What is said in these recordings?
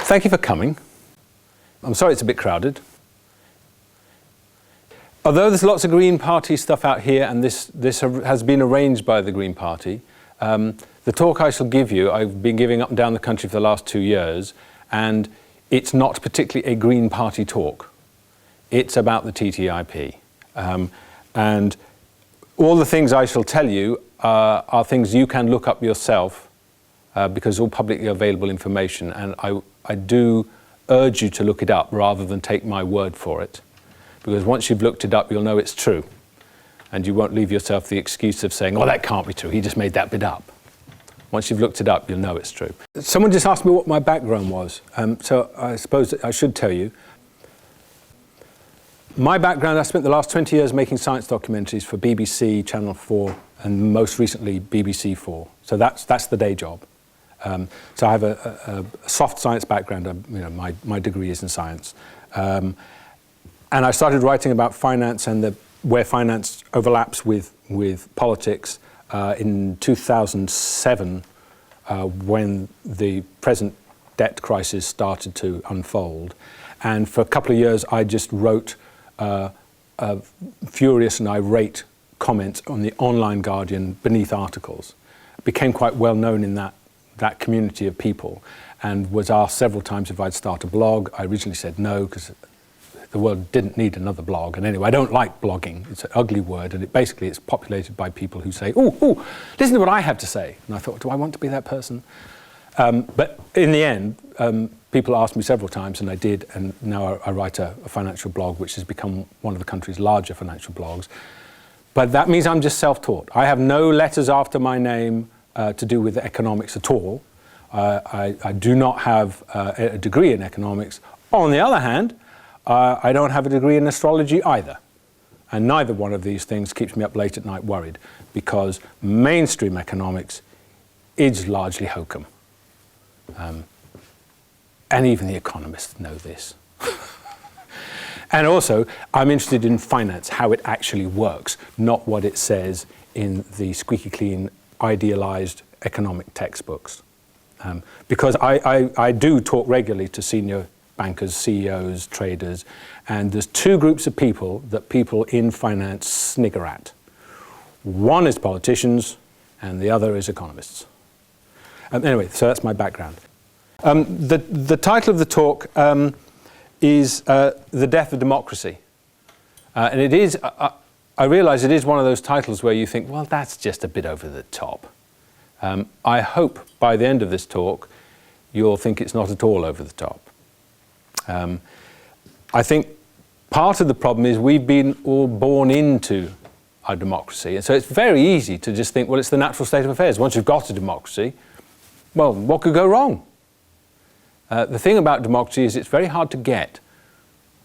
Thank you for coming. I'm sorry it's a bit crowded. Although there's lots of Green Party stuff out here, and this has been arranged by the Green Party, the talk I shall give you, I've been giving up and down the country for the last 2 years, and it's not particularly a Green Party talk. It's about the TTIP. And all the things I shall tell you are things you can look up yourself because it's all publicly available information, and I do urge you to look it up rather than take my word for it, because once you've looked it up you'll know it's true, and you won't leave yourself the excuse of saying, oh, that can't be true, he just made that bit up. Once you've looked it up you'll know it's true. Someone just asked me what my background was, so I suppose I should tell you. My background, I spent the last 20 years making science documentaries for BBC, Channel 4, and most recently BBC 4. So that's the day job. So I have a soft science background. My degree is in science. And I started writing about finance and where finance overlaps with politics in 2007 when the present debt crisis started to unfold. And for a couple of years I just wrote furious and irate comments on the online Guardian beneath articles. I became quite well known in that community of people, and was asked several times if I'd start a blog. I originally said no, because the world didn't need another blog. And anyway, I don't like blogging. It's an ugly word, and it's populated by people who say, oh, listen to what I have to say. And I thought, do I want to be that person? But in the end, people asked me several times, and I did, and now I write a financial blog, which has become one of the country's larger financial blogs. But that means I'm just self-taught. I have no letters after my name to do with economics at all. I do not have a degree in economics. On the other hand, I don't have a degree in astrology either. And neither one of these things keeps me up late at night worried, because mainstream economics is largely hokum. And even the economists know this. And also, I'm interested in finance, how it actually works, not what it says in the squeaky clean, idealized economic textbooks. Because I do talk regularly to senior bankers, CEOs, traders, and there's two groups of people that people in finance snigger at. One is politicians, and the other is economists. Anyway, so that's my background. The title of the talk is The Death of Democracy. And it is, I realise it is one of those titles where you think, well, that's just a bit over the top. I hope by the end of this talk you'll think it's not at all over the top. I think part of the problem is we've been all born into our democracy, and so it's very easy to just think, well, it's the natural state of affairs. Once you've got a democracy, well, what could go wrong? The thing about democracy is it's very hard to get.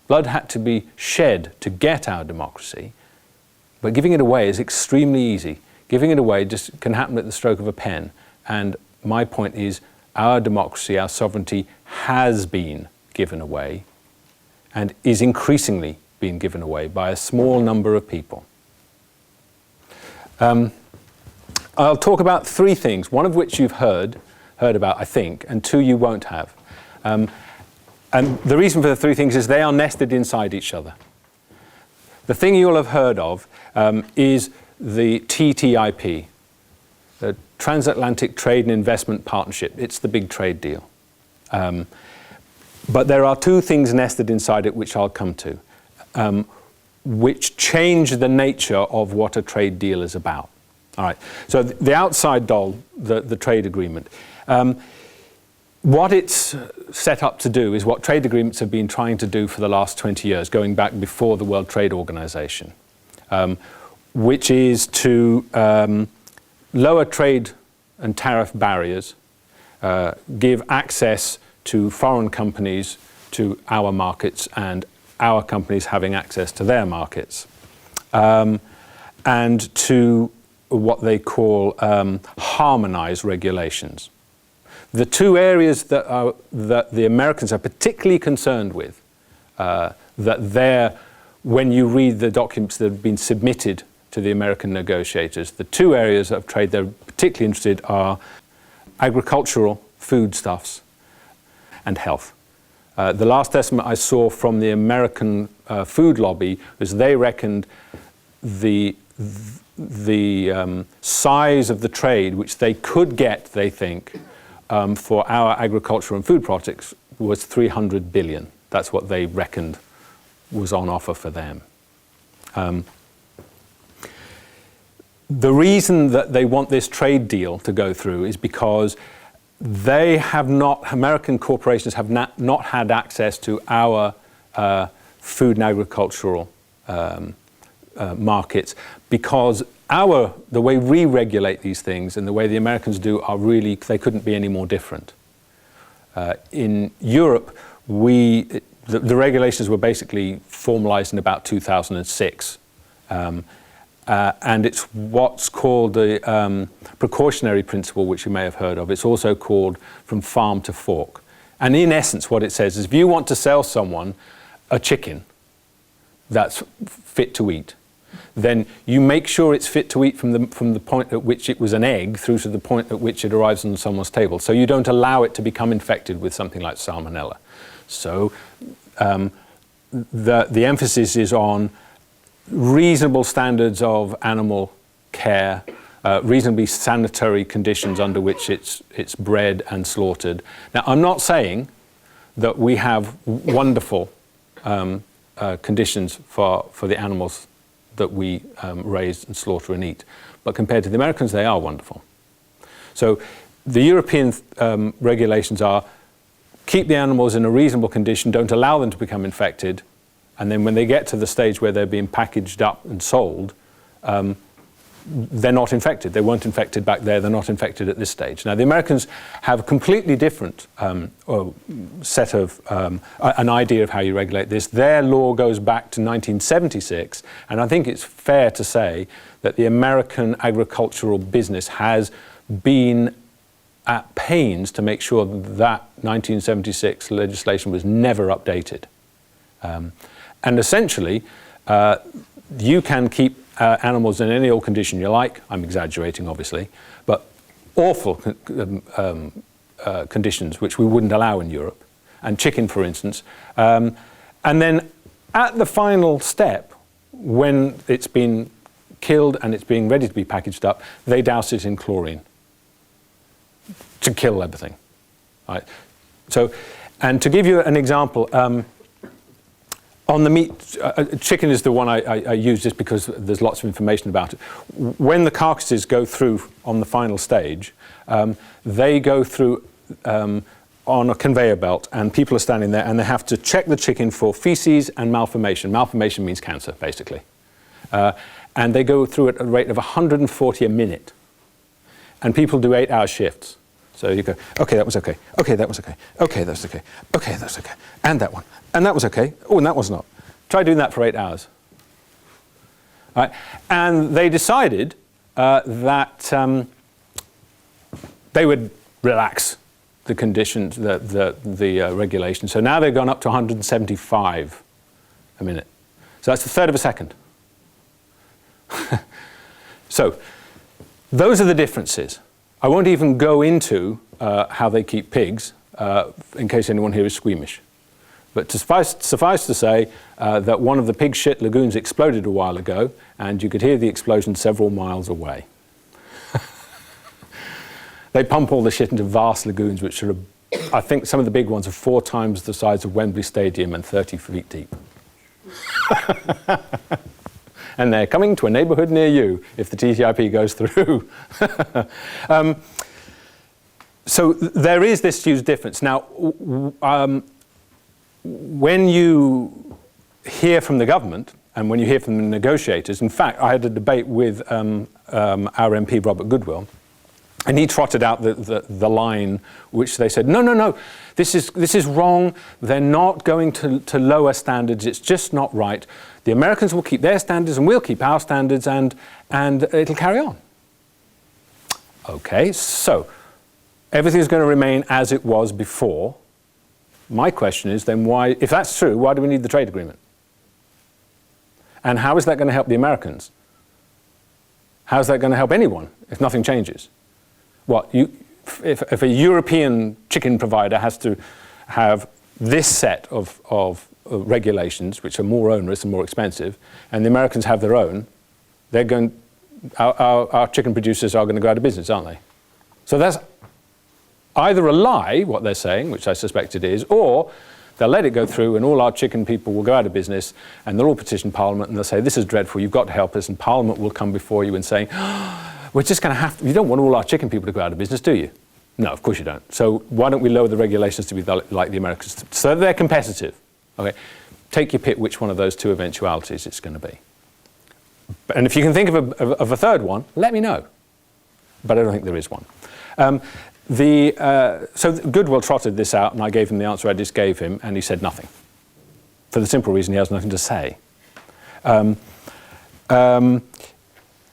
Blood had to be shed to get our democracy, but giving it away is extremely easy. Giving it away just can happen at the stroke of a pen. And my point is, our democracy, our sovereignty has been given away, and is increasingly being given away by a small number of people. I'll talk about three things, one of which you've heard about, I think, and two you won't have. And the reason for the three things is they are nested inside each other. The thing you'll have heard of is the TTIP, the Transatlantic Trade and Investment Partnership. It's the big trade deal. But there are two things nested inside it which I'll come to, which change the nature of what a trade deal is about. All right, so the outside doll, the trade agreement. What it's set up to do is what trade agreements have been trying to do for the last 20 years, going back before the World Trade Organization, which is to lower trade and tariff barriers, give access to foreign companies to our markets, and our companies having access to their markets, and to what they call harmonized regulations. The two areas that the Americans are particularly concerned with, when you read the documents that have been submitted to the American negotiators, the two areas of trade they're particularly interested are agricultural foodstuffs and health. The last estimate I saw from the American food lobby was they reckoned the size of the trade which they could get, they think, for our agriculture and food products was 300 billion. That's what they reckoned was on offer for them. The reason that they want this trade deal to go through is because they have not, American corporations have not had access to our food and agricultural markets, because the way we regulate these things and the way the Americans do are really, they couldn't be any more different. In Europe, the regulations were basically formalized in about 2006. And it's what's called the precautionary principle, which you may have heard of. It's also called from farm to fork. And in essence, what it says is if you want to sell someone a chicken that's fit to eat, then you make sure it's fit to eat from the point at which it was an egg through to the point at which it arrives on someone's table. So you don't allow it to become infected with something like salmonella. So the emphasis is on reasonable standards of animal care, reasonably sanitary conditions under which it's bred and slaughtered. Now, I'm not saying that we have wonderful conditions for the animals that we raise and slaughter and eat, but compared to the Americans, they are wonderful. So the European regulations are keep the animals in a reasonable condition, don't allow them to become infected, and then when they get to the stage where they're being packaged up and sold, they're not infected. They weren't infected back there, they're not infected at this stage. Now, the Americans have a completely different set of, an idea of how you regulate this. Their law goes back to 1976, and I think it's fair to say that the American agricultural business has been at pains to make sure that 1976 legislation was never updated. And essentially, you can keep animals in any old condition you like. I'm exaggerating, obviously, but awful conditions which we wouldn't allow in Europe, and chicken, for instance. And then at the final step, when it's been killed and it's being ready to be packaged up, they douse it in chlorine to kill everything. Right? So, and to give you an example, on the meat, chicken is the one I use just because there's lots of information about it. When the carcasses go through on the final stage, they go through on a conveyor belt, and people are standing there and they have to check the chicken for feces and malformation. Malformation means cancer, basically. And they go through at a rate of 140 a minute. And people do 8-hour shifts. So you go, okay, that was okay. Okay, that was okay. Okay, that's okay. Okay, that's okay. And that one. And that was okay. Oh, and that was not. Try doing that for 8 hours. All right. And they decided that they would relax the conditions, the regulation. So now they've gone up to 175 a minute. So that's a third of a second. So those are the differences. I won't even go into how they keep pigs, in case anyone here is squeamish. But suffice to say that one of the pig shit lagoons exploded a while ago, and you could hear the explosion several miles away. They pump all the shit into vast lagoons, which are, I think some of the big ones are 4 times the size of Wembley Stadium and 30 feet deep. And they're coming to a neighbourhood near you if the TTIP goes through. So there is this huge difference. Now, when you hear from the government and when you hear from the negotiators, in fact, I had a debate with our MP, Robert Goodwill, and he trotted out the line which they said, no, this is wrong. They're not going to lower standards. It's just not right. The Americans will keep their standards and we'll keep our standards, and it'll carry on. Okay, so everything's going to remain as it was before. My question is then why, if that's true, why do we need the trade agreement? And how is that going to help the Americans? How is that going to help anyone if nothing changes? What, if a European chicken provider has have this set of regulations, which are more onerous and more expensive, and the Americans have their own, our chicken producers are going to go out of business, aren't they? So that's either a lie, what they're saying, which I suspect it is, or they'll let it go through and all our chicken people will go out of business and they'll all petition Parliament and they'll say, this is dreadful, you've got to help us, and Parliament will come before you and say, we're just going to have to, you don't want all our chicken people to go out of business, do you? No, of course you don't. So why don't we lower the regulations to be like the Americans, so they're competitive? Okay, take your pick which one of those two eventualities it's going to be. And if you can think of a third one, let me know. But I don't think there is one. So Goodwill trotted this out, and I gave him the answer I just gave him, and he said nothing. For the simple reason he has nothing to say.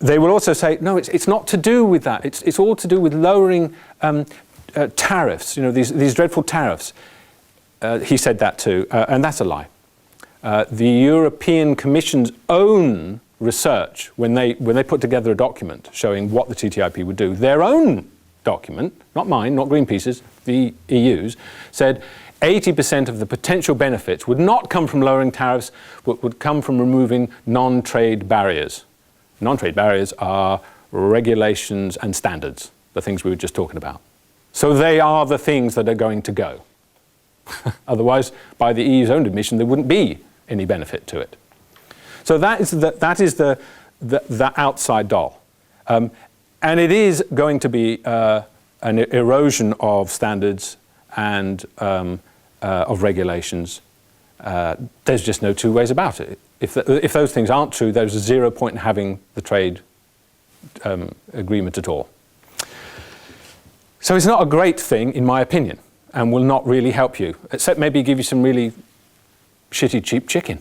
They will also say, no, it's not to do with that. It's all to do with lowering tariffs, these dreadful tariffs. He said that too, and that's a lie. The European Commission's own research, when they put together a document showing what the TTIP would do, their own document, not mine, not Greenpeace's, the EU's, said 80% of the potential benefits would not come from lowering tariffs, but would come from removing non-trade barriers. Non-trade barriers are regulations and standards, the things we were just talking about. So they are the things that are going to go. Otherwise, by the EU's own admission, there wouldn't be any benefit to it. So that is the outside doll. And it is going to be an erosion of standards and of regulations. There's just no two ways about it. If those things aren't true, there's a zero point in having the trade agreement at all. So it's not a great thing, in my opinion, and will not really help you, except maybe give you some really shitty, cheap chicken.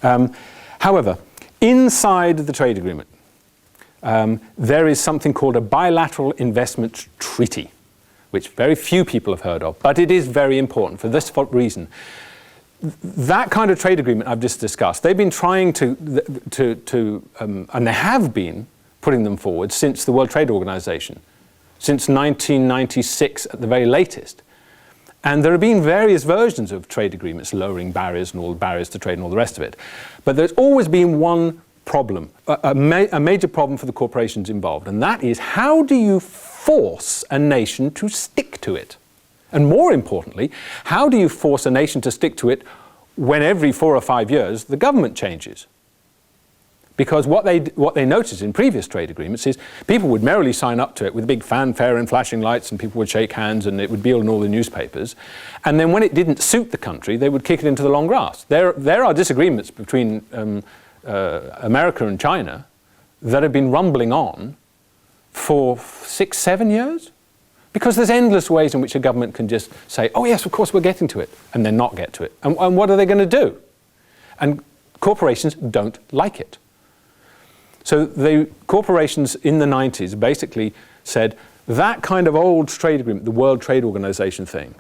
However, inside the trade agreement, there is something called a bilateral investment treaty, which very few people have heard of, but it is very important for this reason. That kind of trade agreement I've just discussed, they've been trying to and they have been putting them forward since the World Trade Organization, since 1996 at the very latest. And there have been various versions of trade agreements lowering barriers and all the barriers to trade and all the rest of it. But there's always been one problem, a major problem for the corporations involved, and that is, how do you force a nation to stick to it? And more importantly, how do you force a nation to stick to it when every 4 or 5 years the government changes? Because what they noticed in previous trade agreements is people would merrily sign up to it with big fanfare and flashing lights, and people would shake hands and it would be in all the newspapers. And then when it didn't suit the country, they would kick it into the long grass. There are disagreements between America and China that have been rumbling on for 6, 7 years. Because there's endless ways in which a government can just say, oh yes, of course we're getting to it, and then not get to it. And what are they going to do? And corporations don't like it. So the corporations in the 90s basically said that kind of old trade agreement, the World Trade Organization thing,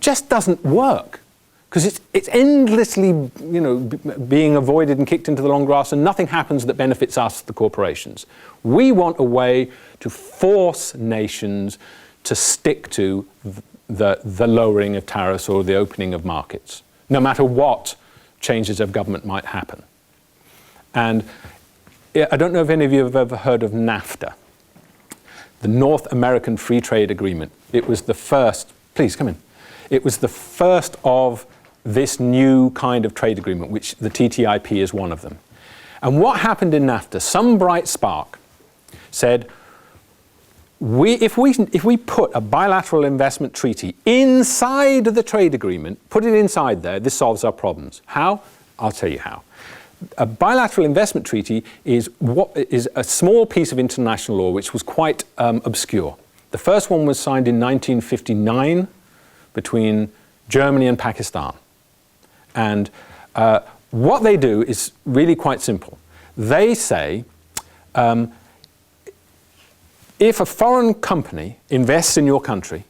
just doesn't work. Because it's endlessly being avoided and kicked into the long grass, and nothing happens that benefits us, the corporations. We want a way to force nations to stick to the lowering of tariffs or the opening of markets, no matter what changes of government might happen. And I don't know if any of you have ever heard of NAFTA, the North American Free Trade Agreement. It was the first, please come in. It was the first of this new kind of trade agreement, which the TTIP is one of them. And what happened in NAFTA, some bright spark said, if we put a bilateral investment treaty inside the trade agreement, put it inside there, this solves our problems. How? I'll tell you how. A bilateral investment treaty is a small piece of international law which was quite obscure. The first one was signed in 1959 between Germany and Pakistan. And what they do is really quite simple. They say, if a foreign company invests in your country,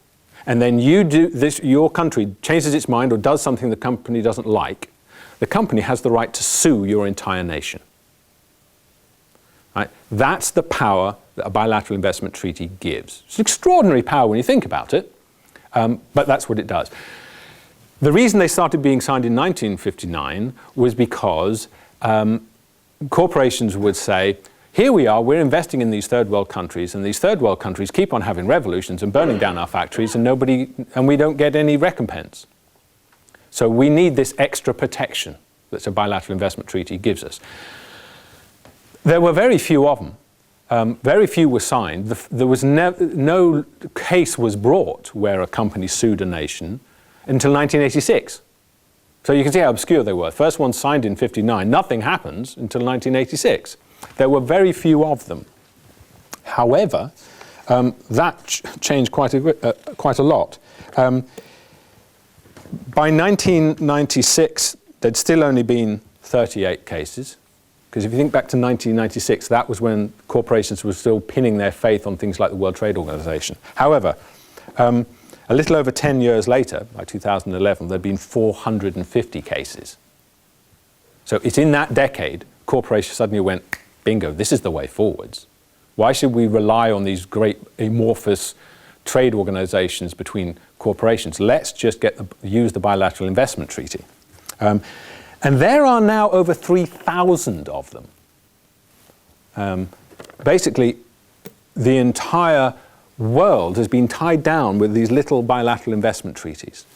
and then your country changes its mind or does something the company doesn't like, the company has the right to sue your entire nation. Right? That's the power that a bilateral investment treaty gives. It's an extraordinary power when you think about it. But that's what it does. The reason they started being signed in 1959 was because corporations would say, here we are, we're investing in these third world countries, and these third world countries keep on having revolutions and burning down our factories, and we don't get any recompense. So we need this extra protection that a bilateral investment treaty gives us. There were very few of them. Very few were signed. There was no case was brought where a company sued a nation until 1986. So you can see how obscure they were. First one signed in 59. Nothing happens until 1986. There were very few of them. However, that changed quite a lot. By 1996, there'd still only been 38 cases. Because if you think back to 1996, that was when corporations were still pinning their faith on things like the World Trade Organization. However, a little over 10 years later, by 2011, there'd been 450 cases. So it's in that decade, corporations suddenly went, bingo, this is the way forwards. Why should we rely on these great amorphous trade organizations between corporations? Let's just use the bilateral investment treaty. And there are now over 3,000 of them. Basically, the entire world has been tied down with these little bilateral investment treaties.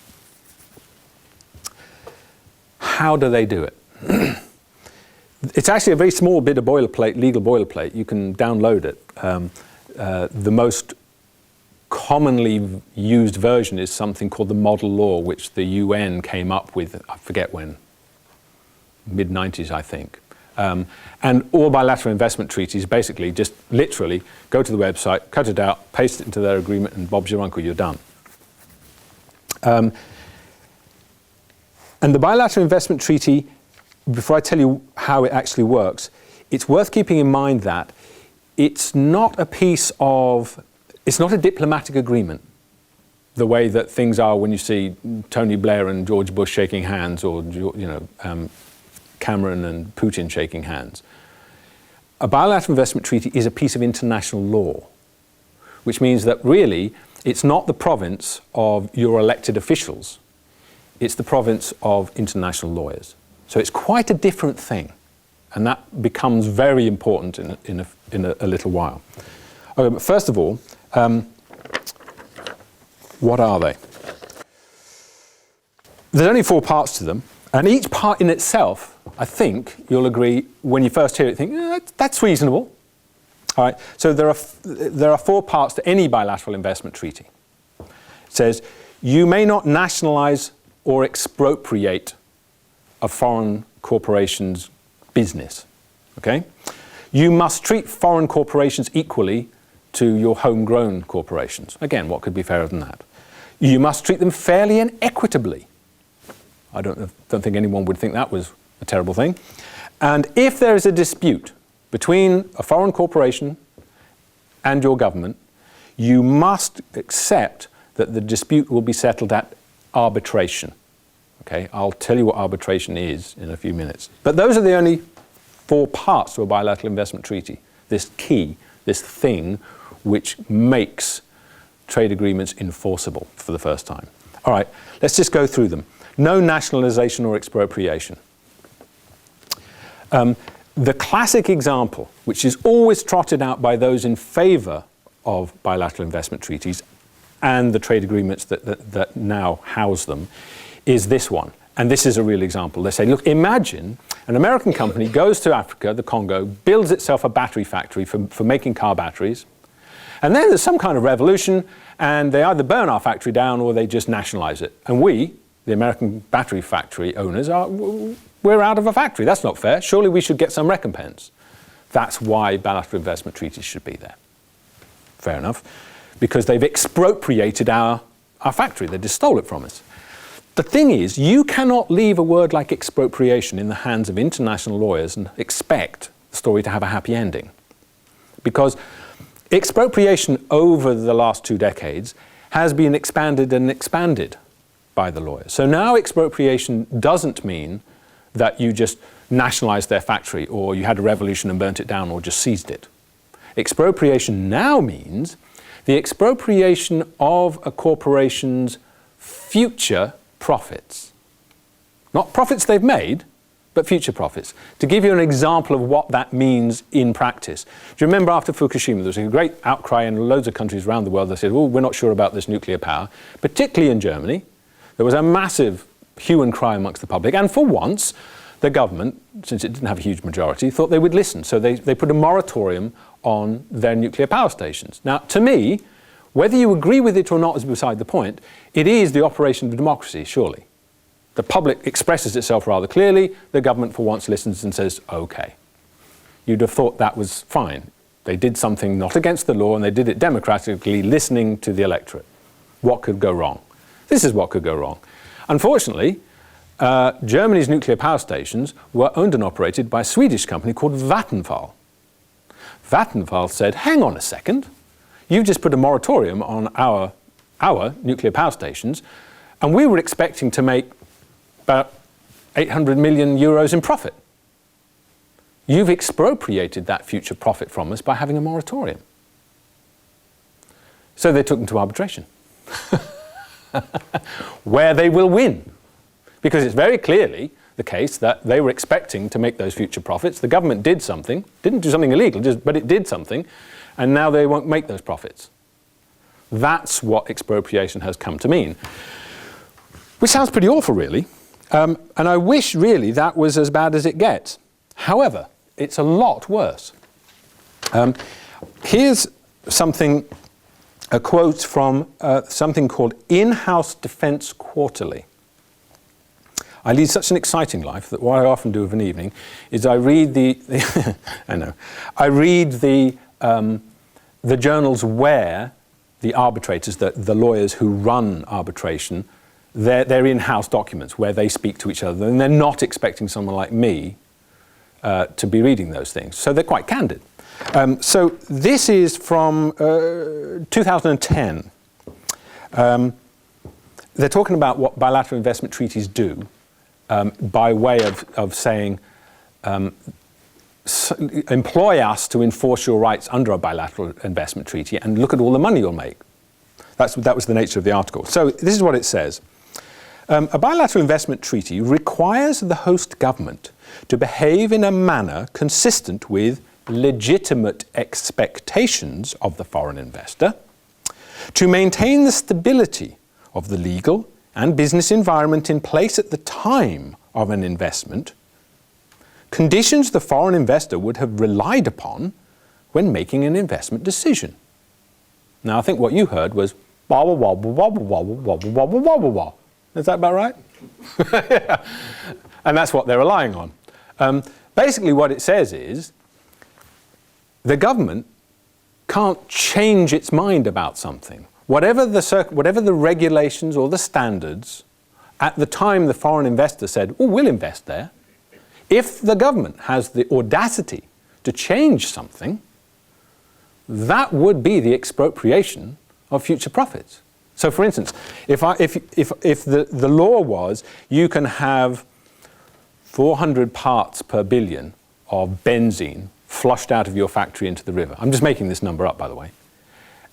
How do they do it? It's actually a very small bit of boilerplate, legal boilerplate. You can download it. The most commonly used version is something called the model law, which the UN came up with, I forget when, mid-90s, I think. And all bilateral investment treaties basically just literally go to the website, cut it out, paste it into their agreement, and Bob's your uncle, you're done. And the bilateral investment treaty, before I tell you how it actually works, it's worth keeping in mind that it's not a diplomatic agreement, the way that things are when you see Tony Blair and George Bush shaking hands, or Cameron and Putin shaking hands. A bilateral investment treaty is a piece of international law, which means that really it's not the province of your elected officials, it's the province of international lawyers. So it's quite a different thing, and that becomes very important in a little while. Okay, but first of all, what are they? There's only 4 parts to them, and each part in itself, I think you'll agree, when you first hear it, think, that's reasonable. All right, so there are 4 parts to any bilateral investment treaty. It says, you may not nationalize or expropriate a foreign corporation's business, okay? You must treat foreign corporations equally to your homegrown corporations. Again, what could be fairer than that? You must treat them fairly and equitably. I don't think anyone would think that was a terrible thing. And if there is a dispute between a foreign corporation and your government, you must accept that the dispute will be settled at arbitration. Okay, I'll tell you what arbitration is in a few minutes. But those are the only 4 parts to a bilateral investment treaty. This key, this thing which makes trade agreements enforceable for the first time. All right, let's just go through them. No nationalization or expropriation. The classic example, which is always trotted out by those in favor of bilateral investment treaties and the trade agreements that now house them, is this one. And this is a real example. They say, look, imagine an American company goes to Africa, the Congo, builds itself a battery factory for making car batteries, and then there's some kind of revolution, and they either burn our factory down or they just nationalize it. And we, the American battery factory owners, we're out of a factory. That's not fair. Surely we should get some recompense. That's why bilateral investment treaties should be there. Fair enough. Because they've expropriated our factory. They just stole it from us. The thing is, you cannot leave a word like expropriation in the hands of international lawyers and expect the story to have a happy ending. Because expropriation over the last 2 decades has been expanded and expanded by the lawyers. So now expropriation doesn't mean that you just nationalized their factory, or you had a revolution and burnt it down, or just seized it. Expropriation now means the expropriation of a corporation's future profits. Not profits they've made, but future profits. To give you an example of what that means in practice. Do you remember after Fukushima, there was a great outcry in loads of countries around the world that said, oh, we're not sure about this nuclear power, particularly in Germany. There was a massive hue and cry amongst the public, and for once, the government, since it didn't have a huge majority, thought they would listen. So they put a moratorium on their nuclear power stations. Now, to me, whether you agree with it or not is beside the point. It is the operation of democracy, surely. The public expresses itself rather clearly. The government, for once, listens and says, OK. You'd have thought that was fine. They did something not against the law, and they did it democratically, listening to the electorate. What could go wrong? This is what could go wrong. Unfortunately, Germany's nuclear power stations were owned and operated by a Swedish company called Vattenfall. Vattenfall said, hang on a second, you've just put a moratorium on our nuclear power stations, and we were expecting to make about 800 million euros in profit. You've expropriated that future profit from us by having a moratorium. So they took them to arbitration, where they will win. Because it's very clearly the case that they were expecting to make those future profits. The government did something, didn't do something illegal, but it did something, and now they won't make those profits. That's what expropriation has come to mean. Which sounds pretty awful, really. And I wish, really, that was as bad as it gets. However, it's a lot worse. Here's a quote from something called In-House Defence Quarterly. I lead such an exciting life that what I often do of an evening is I read I read the journals where the arbitrators, the lawyers who run arbitration, they're in-house documents where they speak to each other, and they're not expecting someone like me to be reading those things. So they're quite candid. So this is from 2010. They're talking about what bilateral investment treaties do by way of saying, employ us to enforce your rights under a bilateral investment treaty and look at all the money you'll make. That was the nature of the article. So this is what it says. A bilateral investment treaty requires the host government to behave in a manner consistent with legitimate expectations of the foreign investor, to maintain the stability of the legal and business environment in place at the time of an investment, conditions the foreign investor would have relied upon when making an investment decision. Now, I think what you heard was wobble, wobble, wobble, wobble, wobble, wobble, wobble, wobble. Is that about right? Yeah. And that's what they're relying on. Basically, what it says is the government can't change its mind about something. Whatever the regulations or the standards, at the time the foreign investor said, oh, we'll invest there, if the government has the audacity to change something, that would be the expropriation of future profits. So, for instance, if the law was you can have 400 parts per billion of benzene flushed out of your factory into the river. I'm just making this number up, by the way.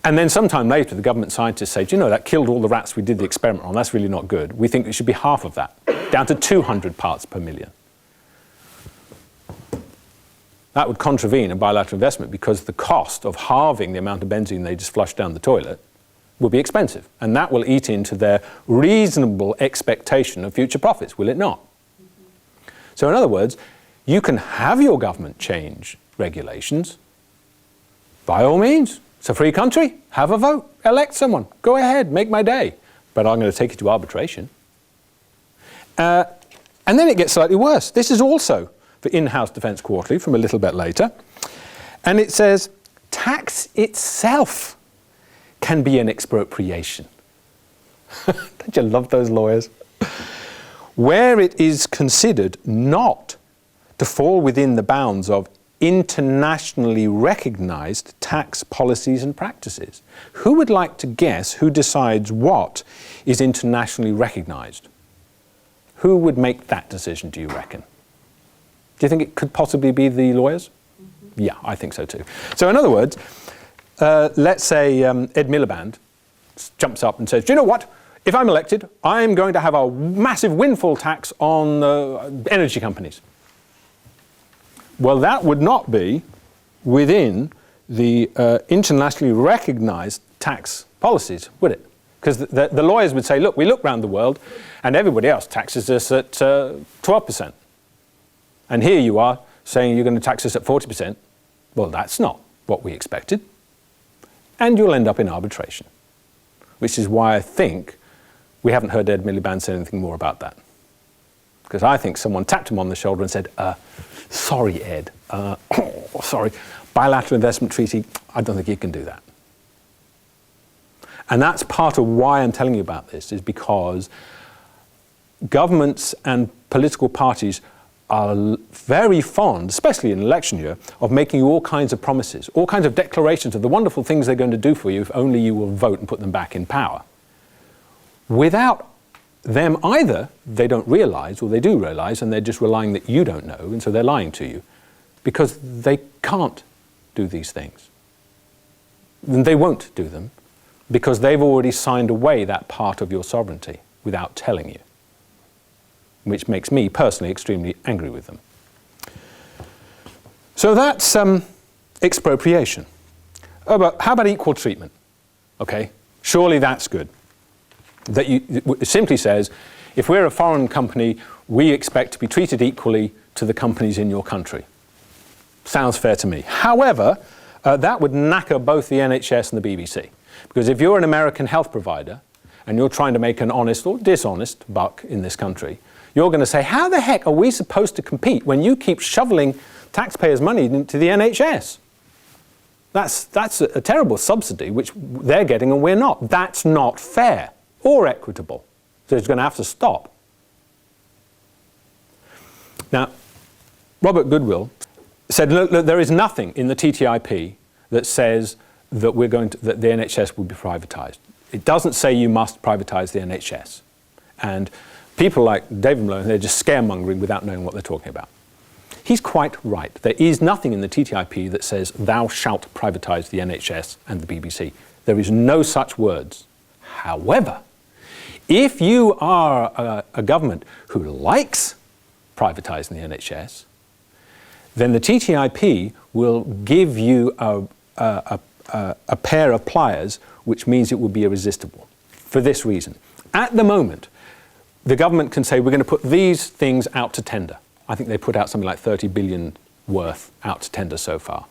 And then sometime later, the government scientists say, do you know, that killed all the rats we did the experiment on. That's really not good. We think it should be half of that, down to 200 parts per million. That would contravene a bilateral investment because the cost of halving the amount of benzene they just flushed down the toilet will be expensive. And that will eat into their reasonable expectation of future profits, will it not? Mm-hmm. So in other words, you can have your government change regulations by all means. It's a free country. Have a vote. Elect someone. Go ahead. Make my day. But I'm going to take you to arbitration. And then it gets slightly worse. This is also for In-House Defence Quarterly from a little bit later. And it says, tax itself can be an expropriation. Don't you love those lawyers? Where it is considered not to fall within the bounds of internationally recognized tax policies and practices. Who would like to guess who decides what is internationally recognized? Who would make that decision, do you reckon? Do you think it could possibly be the lawyers? Mm-hmm. Yeah, I think so too. So in other words, let's say Ed Miliband jumps up and says, do you know what? If I'm elected, I'm going to have a massive windfall tax on energy companies. Well, that would not be within the internationally recognized tax policies, would it? Because the lawyers would say, look, we look around the world and everybody else taxes us at 12%. And here you are saying you're going to tax us at 40%. Well, that's not what we expected. And you'll end up in arbitration, which is why I think we haven't heard Ed Miliband say anything more about that. Because I think someone tapped him on the shoulder and said, sorry, Ed, sorry, bilateral investment treaty, I don't think you can do that. And that's part of why I'm telling you about this, is because governments and political parties are very fond, especially in election year, of making you all kinds of promises, all kinds of declarations of the wonderful things they're going to do for you if only you will vote and put them back in power. Without them either, they don't realize, or they do realize, and they're just relying that you don't know, and so they're lying to you, because they can't do these things. And they won't do them, because they've already signed away that part of your sovereignty without telling you, which makes me personally extremely angry with them. So that's expropriation. How about equal treatment? Okay, surely that's good. It simply says, if we're a foreign company, we expect to be treated equally to the companies in your country. Sounds fair to me. However, that would knacker both the NHS and the BBC. Because if you're an American health provider and you're trying to make an honest or dishonest buck in this country, you're going to say, how the heck are we supposed to compete when you keep shoveling taxpayers' money into the NHS? That's a terrible subsidy which they're getting and we're not. That's not fair or equitable. So it's going to have to stop. Now, Robert Goodwill said, look, there is nothing in the TTIP that says that that the NHS will be privatised. It doesn't say you must privatise the NHS. And people like David Malone, they're just scaremongering without knowing what they're talking about. He's quite right. There is nothing in the TTIP that says thou shalt privatise the NHS and the BBC. There is no such words. However, if you are a government who likes privatising the NHS, then the TTIP will give you a pair of pliers, which means it will be irresistible. For this reason. At the moment, the government can say, we're going to put these things out to tender. I think they put out something like 30 billion worth out to tender so far.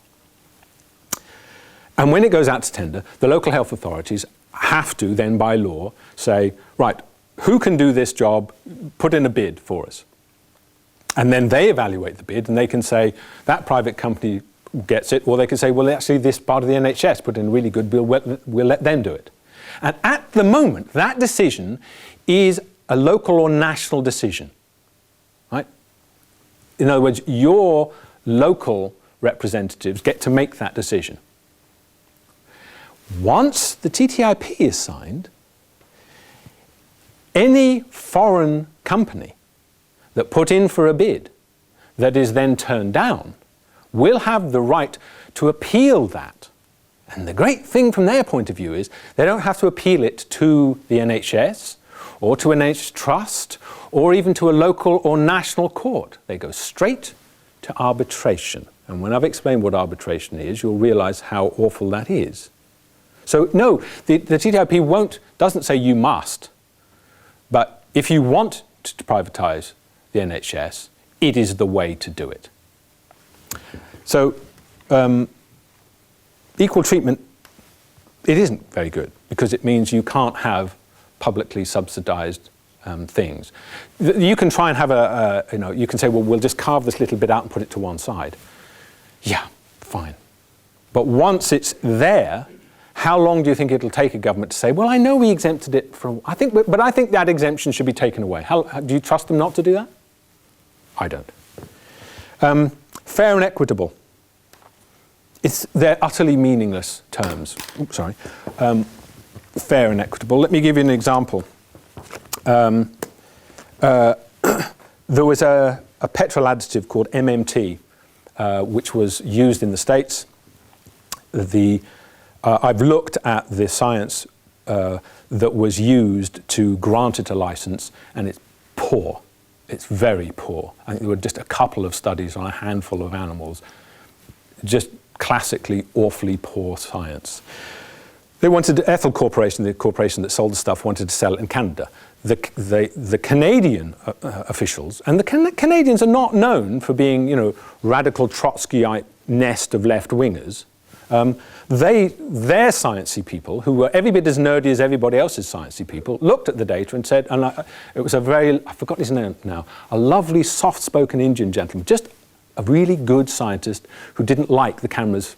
And when it goes out to tender, the local health authorities have to then, by law, say, right, who can do this job, put in a bid for us. And then they evaluate the bid and they can say, that private company gets it, or they can say, well, actually, this part of the NHS put in a really good bill, we'll let them do it. And at the moment, that decision is a local or national decision, right? In other words, your local representatives get to make that decision. Once the TTIP is signed, any foreign company that put in for a bid that is then turned down will have the right to appeal that. And the great thing from their point of view is they don't have to appeal it to the NHS or to an NHS trust or even to a local or national court. They go straight to arbitration. And when I've explained what arbitration is, you'll realise how awful that is. So no, the TTIP doesn't say you must, but if you want to privatise the NHS, it is the way to do it. So equal treatment, it isn't very good because it means you can't have publicly subsidised things. You can try and have you can say, well, we'll just carve this little bit out and put it to one side. Yeah, fine. But once it's there, how long do you think it'll take a government to say, well, I know we exempted it from, I think that exemption should be taken away. Do you trust them not to do that? I don't. Fair and equitable. They're utterly meaningless terms. Oops, sorry. Fair and equitable. Let me give you an example. There was a petrol additive called MMT, which was used in the States. The I've looked at the science that was used to grant it a license, and it's poor. It's very poor. I think there were just a couple of studies on a handful of animals. Just classically awfully poor science. They wanted, Ethel Corporation, the corporation that sold the stuff, wanted to sell it in Canada. The Canadian officials, and the Canadians are not known for being, you know, radical Trotskyite nest of left-wingers. Their sciencey people, who were every bit as nerdy as everybody else's sciencey people, looked at the data and said, and it was a very, I forgot his name now, a lovely soft-spoken Indian gentleman, just a really good scientist who didn't like the cameras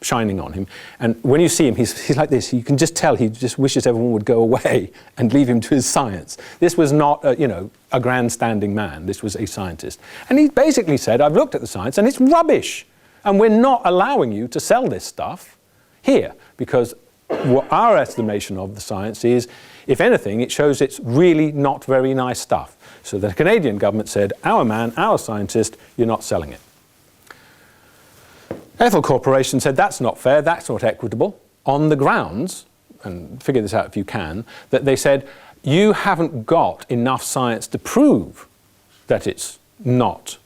shining on him. And when you see him, he's like this. You can just tell he just wishes everyone would go away and leave him to his science. This was not, a grandstanding man. This was a scientist. And he basically said, I've looked at the science and it's rubbish. And we're not allowing you to sell this stuff here, because what our estimation of the science is, if anything, it shows it's really not very nice stuff. So the Canadian government said, our man, our scientist, you're not selling it. Ethel Corporation said, that's not fair, that's not equitable, on the grounds, and figure this out if you can, that they said, you haven't got enough science to prove that it's not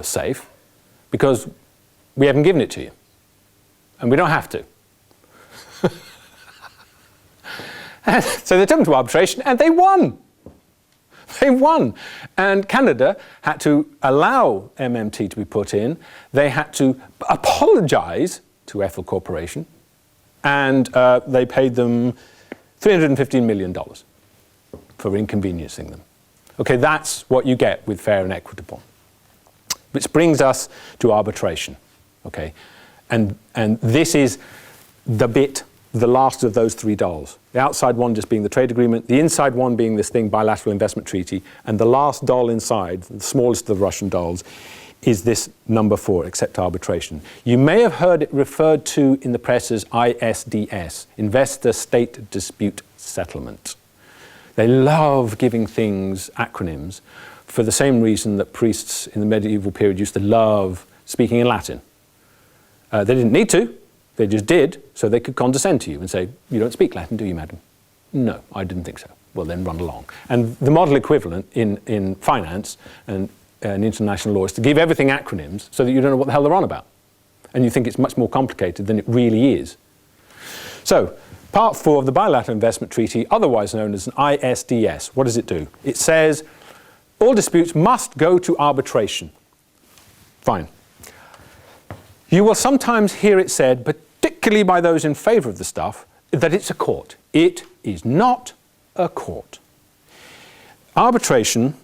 safe, because we haven't given it to you. And we don't have to. And so they took them to arbitration and they won. They won. And Canada had to allow MMT to be put in. They had to apologize to Ethel Corporation, and they paid them $315 million for inconveniencing them. Okay, that's what you get with fair and equitable. Which brings us to arbitration. Okay, and this is the last of those three dolls. The outside one just being the trade agreement, the inside one being this thing, bilateral investment treaty, and the last doll inside, the smallest of the Russian dolls, is this number 4, accept arbitration. You may have heard it referred to in the press as ISDS, Investor State Dispute Settlement. They love giving things acronyms for the same reason that priests in the medieval period used to love speaking in Latin. They didn't need to, they just did, so they could condescend to you and say, you don't speak Latin, do you, madam? No, I didn't think so. Well, then run along. And the model equivalent in finance and international law is to give everything acronyms so that you don't know what the hell they're on about. And you think it's much more complicated than it really is. So, Part 4 of the Bilateral Investment Treaty, otherwise known as an ISDS, what does it do? It says all disputes must go to arbitration. Fine. You will sometimes hear it said, particularly by those in favour of the stuff, that it's a court. It is not a court. Arbitration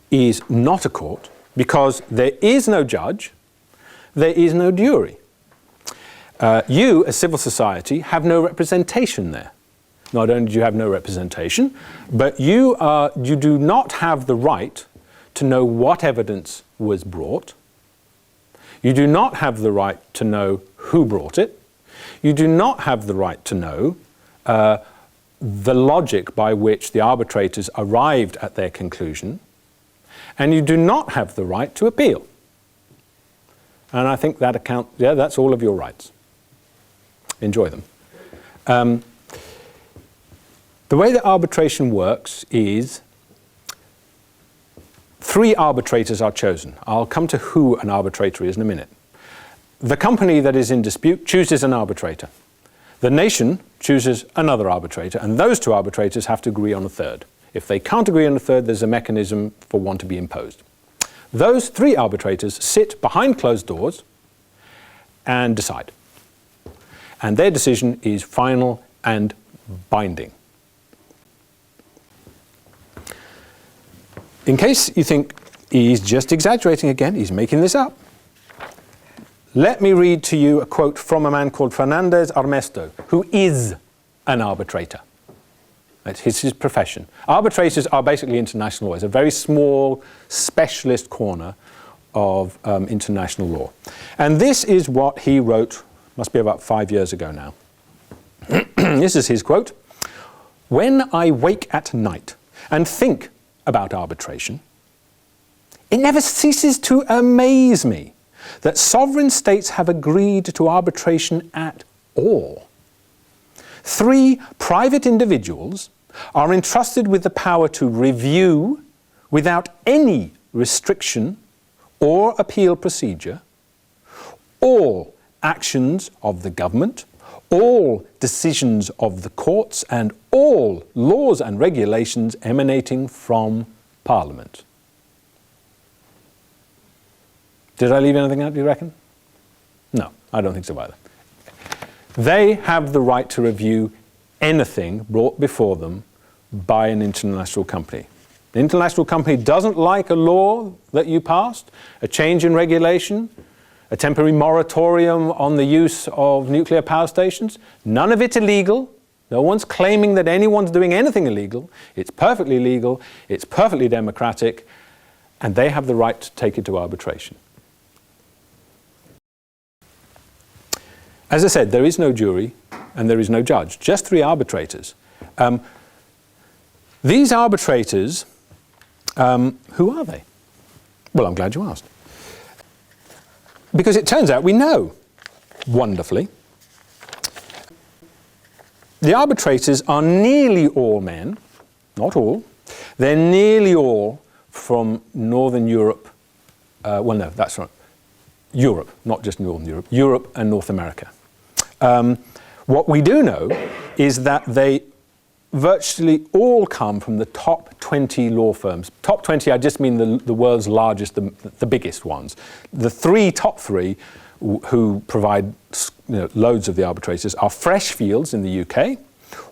is not a court because there is no judge, there is no jury. You, as civil society, have no representation there. Not only do you have no representation, but you do not have the right to know what evidence was brought. You do not have the right to know who brought it. You do not have the right to know the logic by which the arbitrators arrived at their conclusion. And you do not have the right to appeal. And I think that that's all of your rights. Enjoy them. The way that arbitration works is 3 arbitrators are chosen. I'll come to who an arbitrator is in a minute. The company that is in dispute chooses an arbitrator. The nation chooses another arbitrator, and those 2 arbitrators have to agree on a third. If they can't agree on a third, there's a mechanism for one to be imposed. Those 3 arbitrators sit behind closed doors and decide. And their decision is final and binding. In case you think he's just exaggerating again, he's making this up, let me read to you a quote from a man called Fernandez Armesto, who is an arbitrator. That's his profession. Arbitrators are basically international law. It's a very small, specialist corner of international law. And this is what he wrote, must be about 5 years ago now. This is his quote. When I wake at night and think about arbitration, it never ceases to amaze me that sovereign states have agreed to arbitration at or 3 private individuals are entrusted with the power to review, without any restriction or appeal procedure, all actions of the government, all decisions of the courts, and all laws and regulations emanating from Parliament. Did I leave anything out, do you reckon? No, I don't think so either. They have the right to review anything brought before them by an international company. The international company doesn't like a law that you passed, a change in regulation, a temporary moratorium on the use of nuclear power stations. None of it's illegal. No one's claiming that anyone's doing anything illegal. It's perfectly legal, it's perfectly democratic, and they have the right to take it to arbitration. As I said, there is no jury and there is no judge, just 3 arbitrators. These arbitrators, who are they? Well, I'm glad you asked. Because it turns out we know, wonderfully. The arbitrators are nearly all men, not all. They're nearly all from Northern Europe. Well, no, that's right. Europe, not just Northern Europe. Europe and North America. What we do know is that they virtually all come from the top 20 law firms. Top 20, I just mean the world's largest, the biggest ones. The top three who provide loads of the arbitrators are Freshfields in the UK,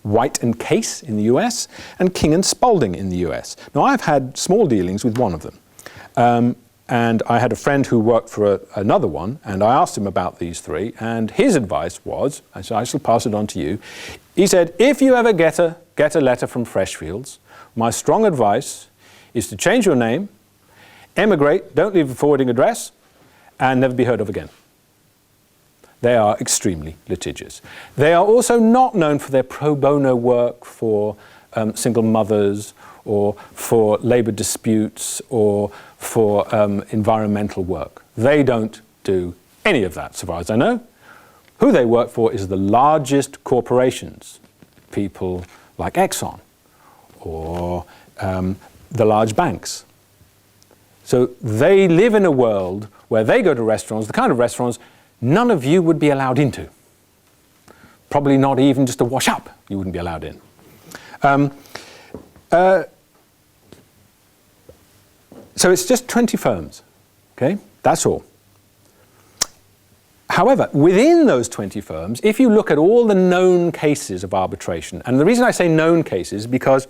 White and Case in the US, and King and Spalding in the US. Now, I've had small dealings with one of them. And I had a friend who worked for another one, and I asked him about these 3, and his advice was, and so I shall pass it on to you, he said, if you ever get a letter from Freshfields, my strong advice is to change your name, emigrate, don't leave a forwarding address, and never be heard of again. They are extremely litigious. They are also not known for their pro bono work for single mothers, or for labour disputes, or for environmental work. They don't do any of that, so far as I know. Who they work for is the largest corporations, people like Exxon, or the large banks. So they live in a world where they go to restaurants, the kind of restaurants none of you would be allowed into. Probably not even just to wash up, you wouldn't be allowed in. So it's just 20 firms, okay? That's all. However, within those 20 firms, if you look at all the known cases of arbitration, and the reason I say known cases is because,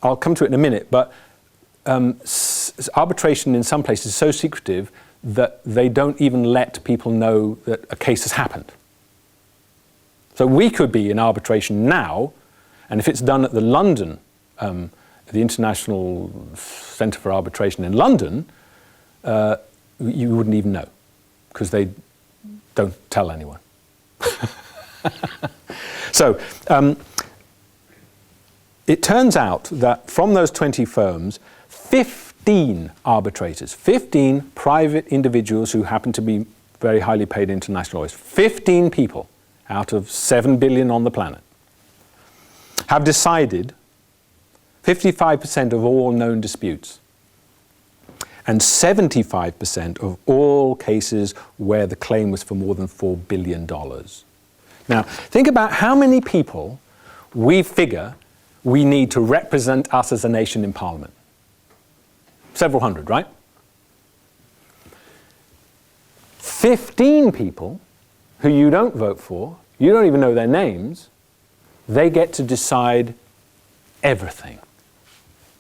I'll come to it in a minute, but arbitration in some places is so secretive that they don't even let people know that a case has happened. So we could be in arbitration now, and if it's done at the London, the International Centre for Arbitration in London, you wouldn't even know, because they don't tell anyone. So it turns out that from those 20 firms, 15 arbitrators, 15 private individuals who happen to be very highly paid international lawyers, 15 people out of 7 billion on the planet, have decided 55% of all known disputes and 75% of all cases where the claim was for more than $4 billion. Now, think about how many people we figure we need to represent us as a nation in Parliament. Several hundred, right? 15 people who you don't vote for, you don't even know their names, they get to decide everything.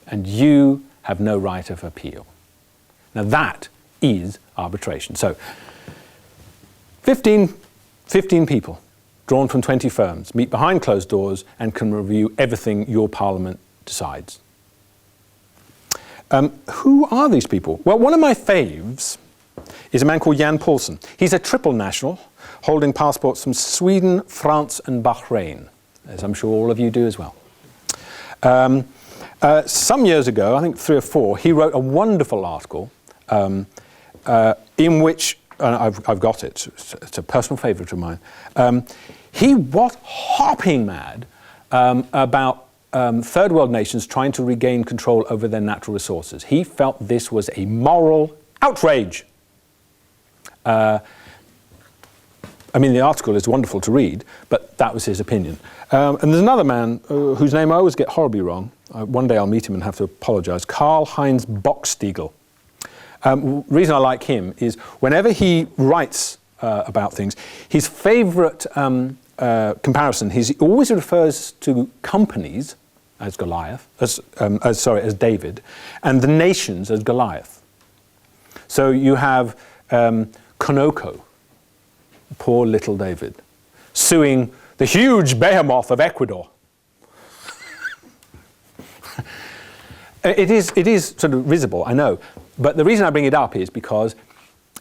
And you have no right of appeal. Now that is arbitration. So 15 people drawn from 20 firms meet behind closed doors and can review everything your Parliament decides. Who are these people? Well, one of my faves is a man called Jan Paulsen. He's a triple national, holding passports from Sweden, France and Bahrain, as I'm sure all of you do as well. Some years ago, I think 3 or 4, he wrote a wonderful article in which I've got it, it's a personal favourite of mine, he was hopping mad about third world nations trying to regain control over their natural resources. He felt this was a moral outrage. I mean, the article is wonderful to read, but that was his opinion. And there's another man whose name I always get horribly wrong. One day I'll meet him and have to apologise. Karl-Heinz Bockstiegel. Reason I like him is whenever he writes about things, his favourite comparison, he always refers to companies as Goliath, as David, and the nations as Goliath. So you have Konoko, poor little David, suing the huge behemoth of Ecuador. It is sort of risible, I know, but the reason I bring it up is because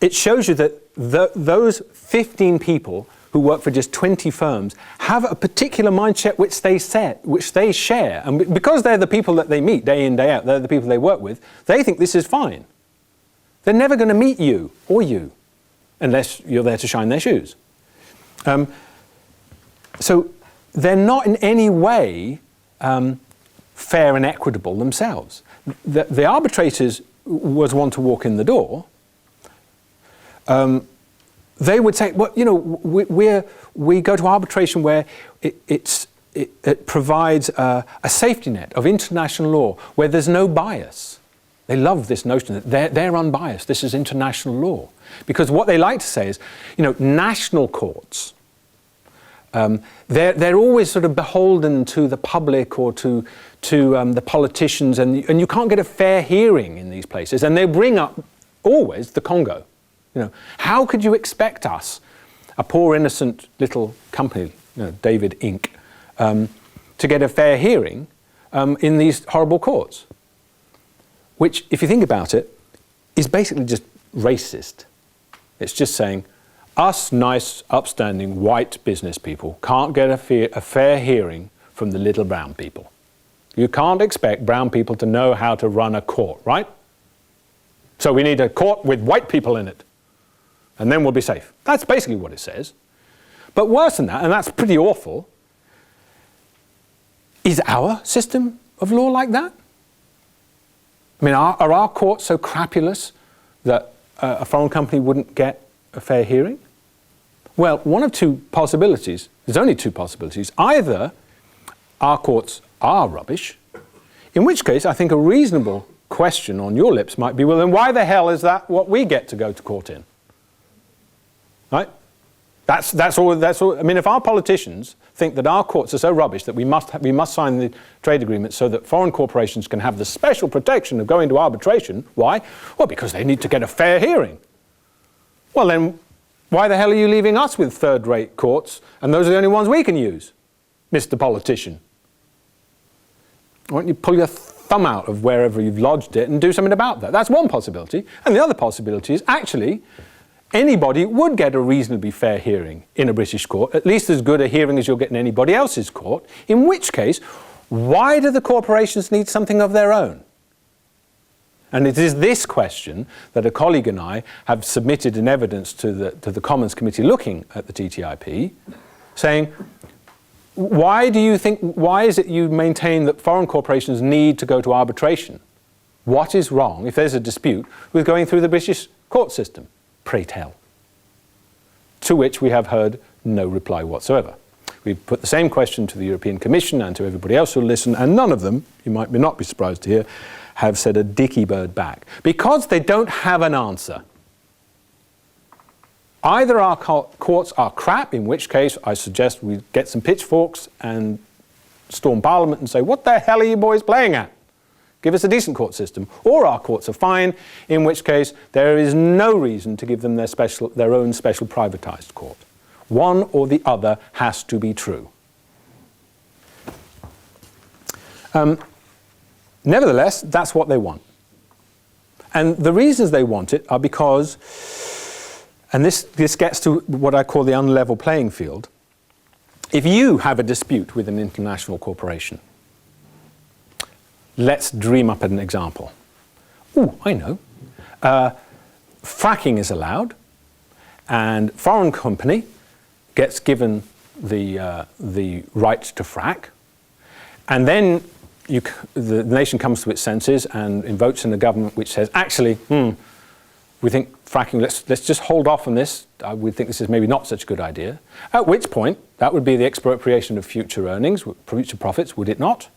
it shows you that those 15 people who work for just 20 firms have a particular mindset which they share, and because they're the people that they meet day in, day out, they're the people they work with, they think this is fine. They're never going to meet you or you unless you're there to shine their shoes. So they're not in any way fair and equitable themselves. The arbitrators was one to walk in the door. They would say, well, you know, we go to arbitration where it provides a safety net of international law where there's no bias. They love this notion that they're unbiased. This is international law. Because what they like to say is, you know, national courts, they're always sort of beholden to the public or to the politicians, and you can't get a fair hearing in these places. And they bring up always the Congo. You know, how could you expect us, a poor innocent little company, you know, David Inc., to get a fair hearing in these horrible courts? Which, if you think about it, is basically just racist. It's just saying, us nice, upstanding, white business people can't get a fair hearing from the little brown people. You can't expect brown people to know how to run a court, right? So we need a court with white people in it, and then we'll be safe. That's basically what it says. But worse than that, and that's pretty awful, is our system of law like that? I mean, are our courts so crapulous that a foreign company wouldn't get a fair hearing? Well, one of two possibilities. There's only two possibilities. Either our courts are rubbish, in which case I think a reasonable question on your lips might be, well, then why the hell is that what we get to go to court in? Right? That's all. I mean, if our politicians think that our courts are so rubbish that we must sign the trade agreement so that foreign corporations can have the special protection of going to arbitration, why? Well, because they need to get a fair hearing. Well, then why the hell are you leaving us with third-rate courts and those are the only ones we can use, Mr. Politician? Why don't you pull your thumb out of wherever you've lodged it and do something about that? That's one possibility. And the other possibility is actually anybody would get a reasonably fair hearing in a British court, at least as good a hearing as you'll get in anybody else's court, in which case, why do the corporations need something of their own? And it is this question that a colleague and I have submitted in evidence to the Commons Committee looking at the TTIP, saying, why is it you maintain that foreign corporations need to go to arbitration? What is wrong, if there's a dispute, with going through the British court system? Pray tell. To which we have heard no reply whatsoever. We've put the same question to the European Commission and to everybody else who'll listen, and none of them, you might not be surprised to hear, have said a dicky bird back. Because they don't have an answer. Either our courts are crap, in which case I suggest we get some pitchforks and storm Parliament and say, what the hell are you boys playing at? Give us a decent court system. Or our courts are fine, in which case there is no reason to give them their own special privatised court. One or the other has to be true. Nevertheless, that's what they want. And the reasons they want it are because, and this gets to what I call the unlevel playing field, if you have a dispute with an international corporation, let's dream up an example. Oh, I know. Fracking is allowed, and foreign company gets given the right to frack, and then the nation comes to its senses and votes in a government which says, actually, we think fracking, let's just hold off on this. We think this is maybe not such a good idea. At which point, that would be the expropriation of future earnings, future profits, would it not?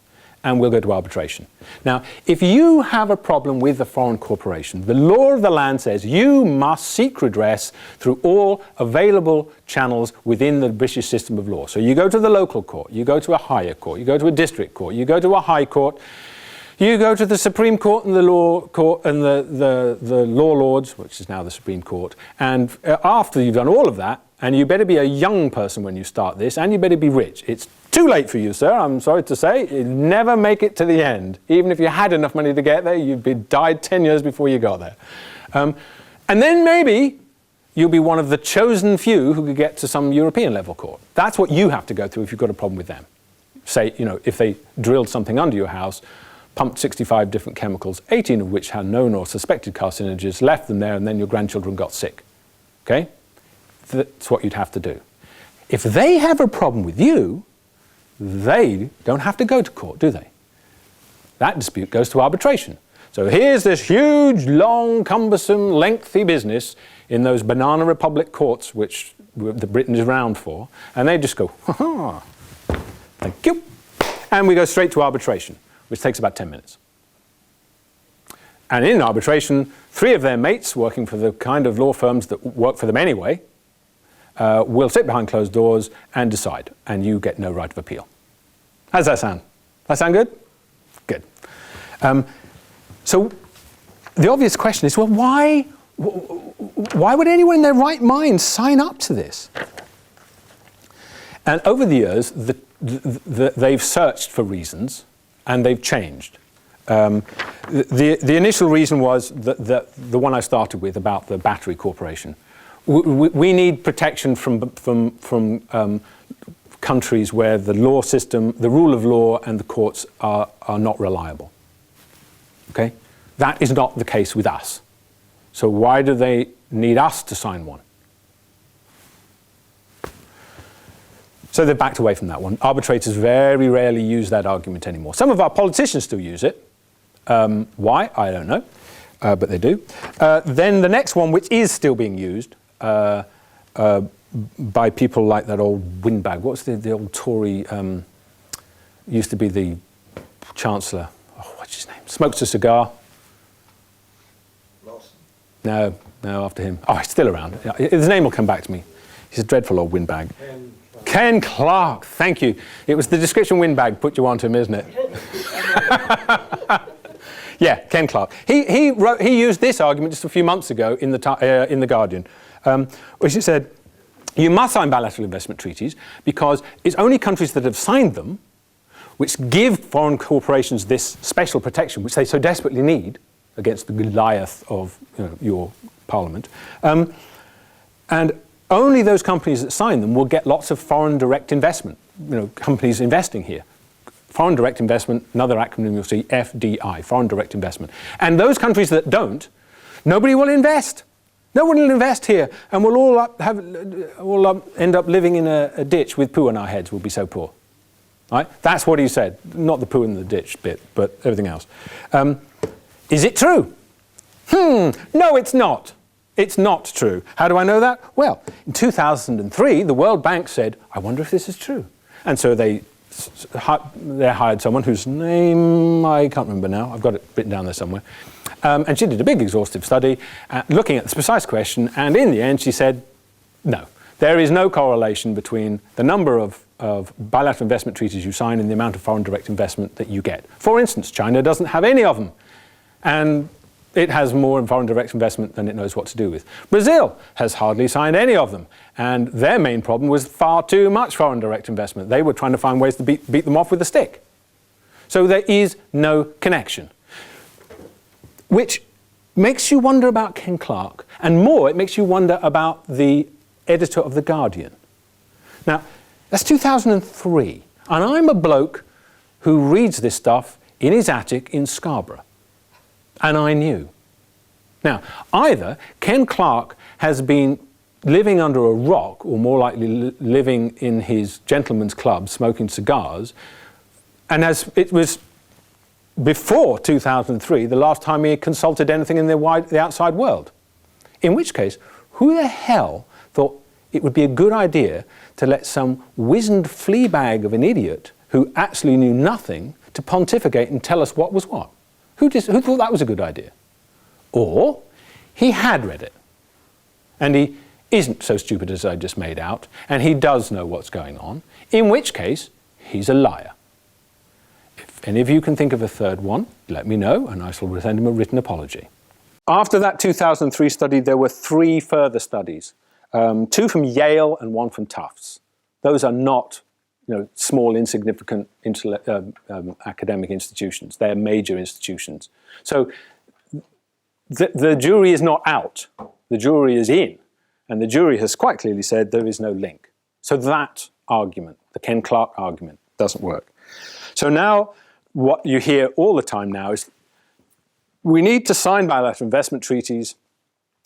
And we'll go to arbitration. Now, if you have a problem with a foreign corporation, the law of the land says you must seek redress through all available channels within the British system of law. So you go to the local court, you go to a higher court, you go to a district court, you go to a high court, you go to the Supreme Court and the law court and the law lords, which is now the Supreme Court. And after you've done all of that, and you better be a young person when you start this, and you better be rich. It's too late for you, sir, I'm sorry to say. You'd never make it to the end. Even if you had enough money to get there, you'd died 10 years before you got there. And then maybe you'll be one of the chosen few who could get to some European level court. That's what you have to go through if you've got a problem with them. Say, if they drilled something under your house, pumped 65 different chemicals, 18 of which had known or suspected carcinogens, left them there, and then your grandchildren got sick. Okay? That's what you'd have to do. If they have a problem with you, they don't have to go to court, do they? That dispute goes to arbitration. So here's this huge, long, cumbersome, lengthy business in those banana republic courts, which the Britain is round for, and they just go, ha-ha, thank you. And we go straight to arbitration, which takes about 10 minutes. And in arbitration, 3 of their mates, working for the kind of law firms that work for them anyway, will sit behind closed doors and decide, and you get no right of appeal. How does that sound? That sound good? Good. So the obvious question is, well, why would anyone in their right mind sign up to this? And over the years, they've searched for reasons, and they've changed. The initial reason was the one I started with about the battery corporation. We need protection from countries where the law system, the rule of law and the courts are not reliable. Okay? That is not the case with us. So why do they need us to sign one? So they've backed away from that one. Arbitrators very rarely use that argument anymore. Some of our politicians still use it. Why? I don't know. But they do. Then the next one, which is still being used, by people like that old windbag. What's the old Tory, used to be the Chancellor. Oh, what's his name? Smokes a cigar. Lawson. No, after him. Oh, he's still around. His name will come back to me. He's a dreadful old windbag. Ken Clarke, thank you. It was the description windbag put you onto him, isn't it? Yeah, Ken Clarke. He used this argument just a few months ago in the Guardian, which it said, you must sign bilateral investment treaties because it's only countries that have signed them which give foreign corporations this special protection, which they so desperately need against the Goliath of your parliament. And only those companies that sign them will get lots of foreign direct investment, companies investing here. Foreign direct investment, another acronym you'll see, FDI, foreign direct investment. And those countries that don't, nobody will invest. No one will invest here, and we'll all end up living in a ditch with poo on our heads. We'll be so poor. Right? That's what he said. Not the poo in the ditch bit, but everything else. Is it true? No, it's not. It's not true. How do I know that? Well, in 2003, the World Bank said, I wonder if this is true. And so they hired someone whose name I can't remember now. I've got it written down there somewhere. And she did a big exhaustive study looking at this precise question, and in the end she said, no, there is no correlation between the number of bilateral investment treaties you sign and the amount of foreign direct investment that you get. For instance, China doesn't have any of them, and it has more foreign direct investment than it knows what to do with. Brazil has hardly signed any of them, and their main problem was far too much foreign direct investment. They were trying to find ways to beat them off with a stick. So there is no connection. Which makes you wonder about Ken Clarke, and more, it makes you wonder about the editor of The Guardian. Now, that's 2003, and I'm a bloke who reads this stuff in his attic in Scarborough, and I knew. Now, either Ken Clarke has been living under a rock, or more likely living in his gentleman's club, smoking cigars, and as it was before 2003, the last time he consulted anything in the outside world. In which case, who the hell thought it would be a good idea to let some wizened flea bag of an idiot who actually knew nothing to pontificate and tell us what was what? Who thought that was a good idea? Or he had read it, and he isn't so stupid as I just made out, and he does know what's going on, in which case he's a liar. If any of you can think of a third one, let me know, and I shall send him a written apology. After that 2003 study, there were 3 further studies, 2 from Yale and 1 from Tufts. Those are not, small, insignificant academic institutions. They're major institutions. So the jury is not out. The jury is in. And the jury has quite clearly said there is no link. So that argument, the Ken Clark argument, doesn't work. So now what you hear all the time now is we need to sign bilateral investment treaties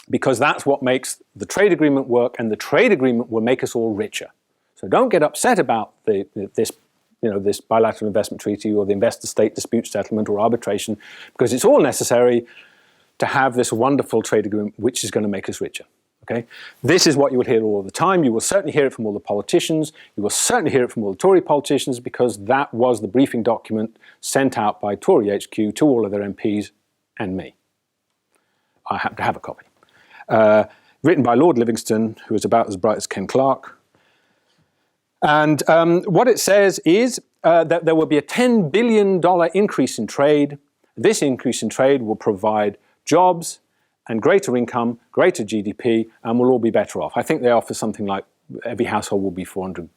because that's what makes the trade agreement work, and the trade agreement will make us all richer. So don't get upset about this bilateral investment treaty or the investor-state dispute settlement or arbitration, because it's all necessary to have this wonderful trade agreement which is going to make us richer. Okay? This is what you will hear all the time. You will certainly hear it from all the politicians. You will certainly hear it from all the Tory politicians, because that was the briefing document sent out by Tory HQ to all of their MPs and me. I happen to have a copy. Written by Lord Livingston, who is about as bright as Ken Clark. And what it says is that there will be a $10 billion increase in trade. This increase in trade will provide jobs and greater income, greater GDP, and we'll all be better off. I think they offer something like every household will be 400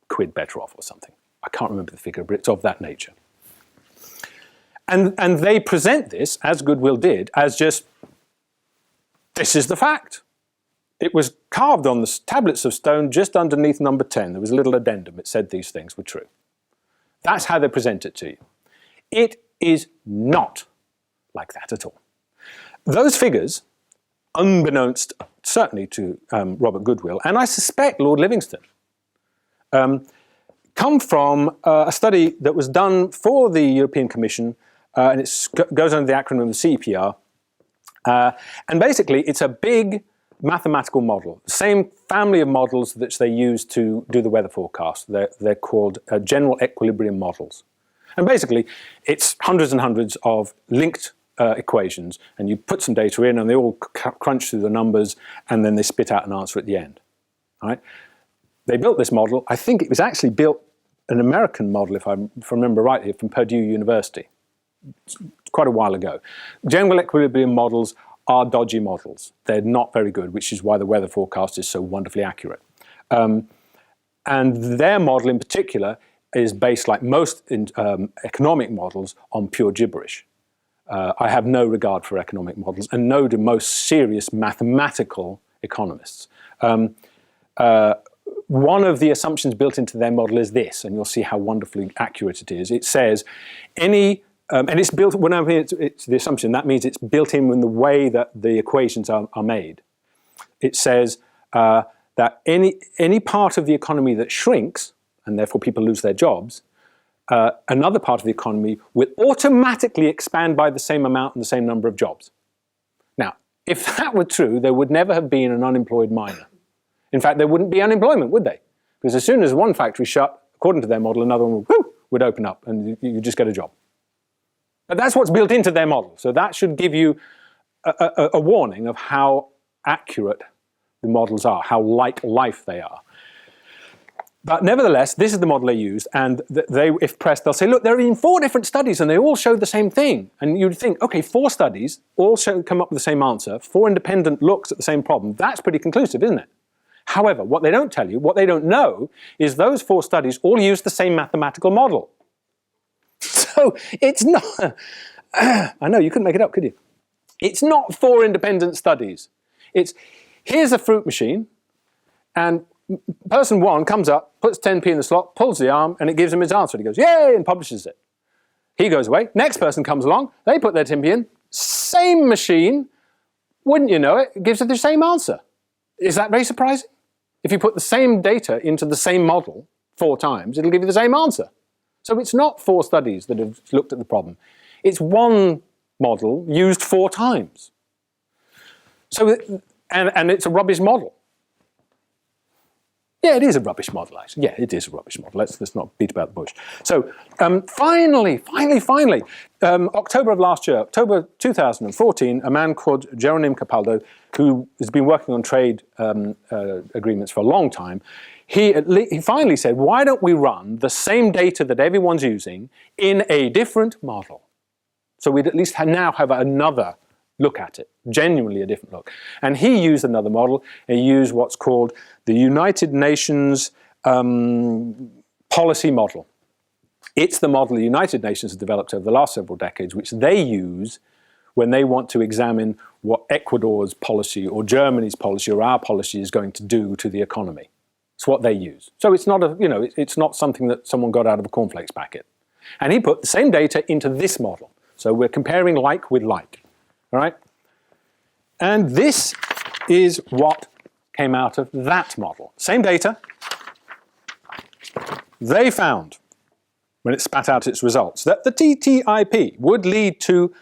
quid better off or something. I can't remember the figure, but it's of that nature. And they present this, as Goodwill did, as just, this is the fact. It was carved on the tablets of stone just underneath number 10. There was a little addendum. It said these things were true. That's how they present it to you. It is not like that at all. Those figures, unbeknownst certainly to Robert Goodwill, and I suspect Lord Livingston, come from a study that was done for the European Commission, and it goes under the acronym of CEPR. And basically, it's a big mathematical model, the same family of models that they use to do the weather forecast. They're called general equilibrium models. And basically, it's hundreds and hundreds of linked equations, and you put some data in, and they all crunch through the numbers, and then they spit out an answer at the end. All right? They built this model. I think it was actually built, an American model, if I remember rightly, from Purdue University. It's quite a while ago. General equilibrium models are dodgy models. They're not very good, which is why the weather forecast is so wonderfully accurate. And their model in particular is based, like most economic models, on pure gibberish. I have no regard for economic models, and no do most serious mathematical economists. One of the assumptions built into their model is this, and you'll see how wonderfully accurate it is. It says any, and it's built, when I mean it's the assumption, that means it's built in the way that the equations are made. It says that any part of the economy that shrinks, and therefore people lose their jobs, another part of the economy will automatically expand by the same amount and the same number of jobs. Now, if that were true, there would never have been an unemployed miner. In fact, there wouldn't be unemployment, would they? Because as soon as one factory shut, according to their model, another one would open up, and you just get a job. But that's what's built into their model. So that should give you a warning of how accurate the models are, how like life they are. But nevertheless, this is the model they used, and they, if pressed, they'll say, look, there have been 4 different studies, and they all show the same thing. And you'd think, okay, 4 studies, all come up with the same answer, 4 independent looks at the same problem. That's pretty conclusive, isn't it? However, what they don't tell you, what they don't know, is those 4 studies all use the same mathematical model. So it's not, I know, you couldn't make it up, could you? It's not 4 independent studies. It's, here's a fruit machine, and person 1 comes up, puts 10p in the slot, pulls the arm, and it gives him his answer. He goes, yay, and publishes it. He goes away. Next person comes along, they put their 10p in, same machine, wouldn't you know it, it gives it the same answer. Is that very surprising? If you put the same data into the same model 4 times, it'll give you the same answer. So it's not 4 studies that have looked at the problem. It's one model used 4 times. So, and it's a rubbish model. Yeah, it is a rubbish model, actually. Yeah, it is a rubbish model. Let's not beat about the bush. So finally, October of last year, October 2014, a man called Jeronim Capaldo, who has been working on trade agreements for a long time, he finally said, why don't we run the same data that everyone's using in a different model? So we'd at least now have another look at it, genuinely a different look. And he used another model. He used what's called the United Nations policy model. It's the model the United Nations has developed over the last several decades, which they use when they want to examine what Ecuador's policy or Germany's policy or our policy is going to do to the economy. It's what they use. So it's not it's not something that someone got out of a cornflakes packet. And he put the same data into this model. So we're comparing like with like. All right? And this is what came out of that model. Same data. They found, when it spat out its results, that the TTIP would lead to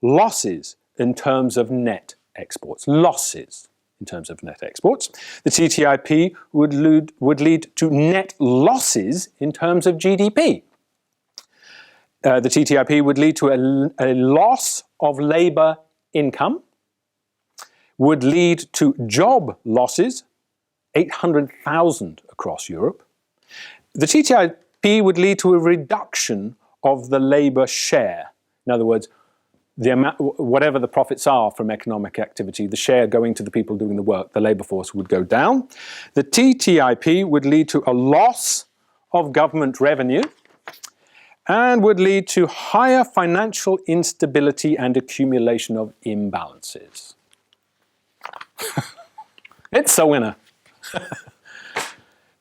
losses in terms of net exports. Losses in terms of net exports. The TTIP would lead to net losses in terms of GDP. The TTIP would lead to a loss of labour income, would lead to job losses, 800,000 across Europe. The TTIP would lead to a reduction of the labour share. In other words, the amount, whatever the profits are from economic activity, the share going to the people doing the work, the labour force would go down. The TTIP would lead to a loss of government revenue and would lead to higher financial instability and accumulation of imbalances. It's a winner.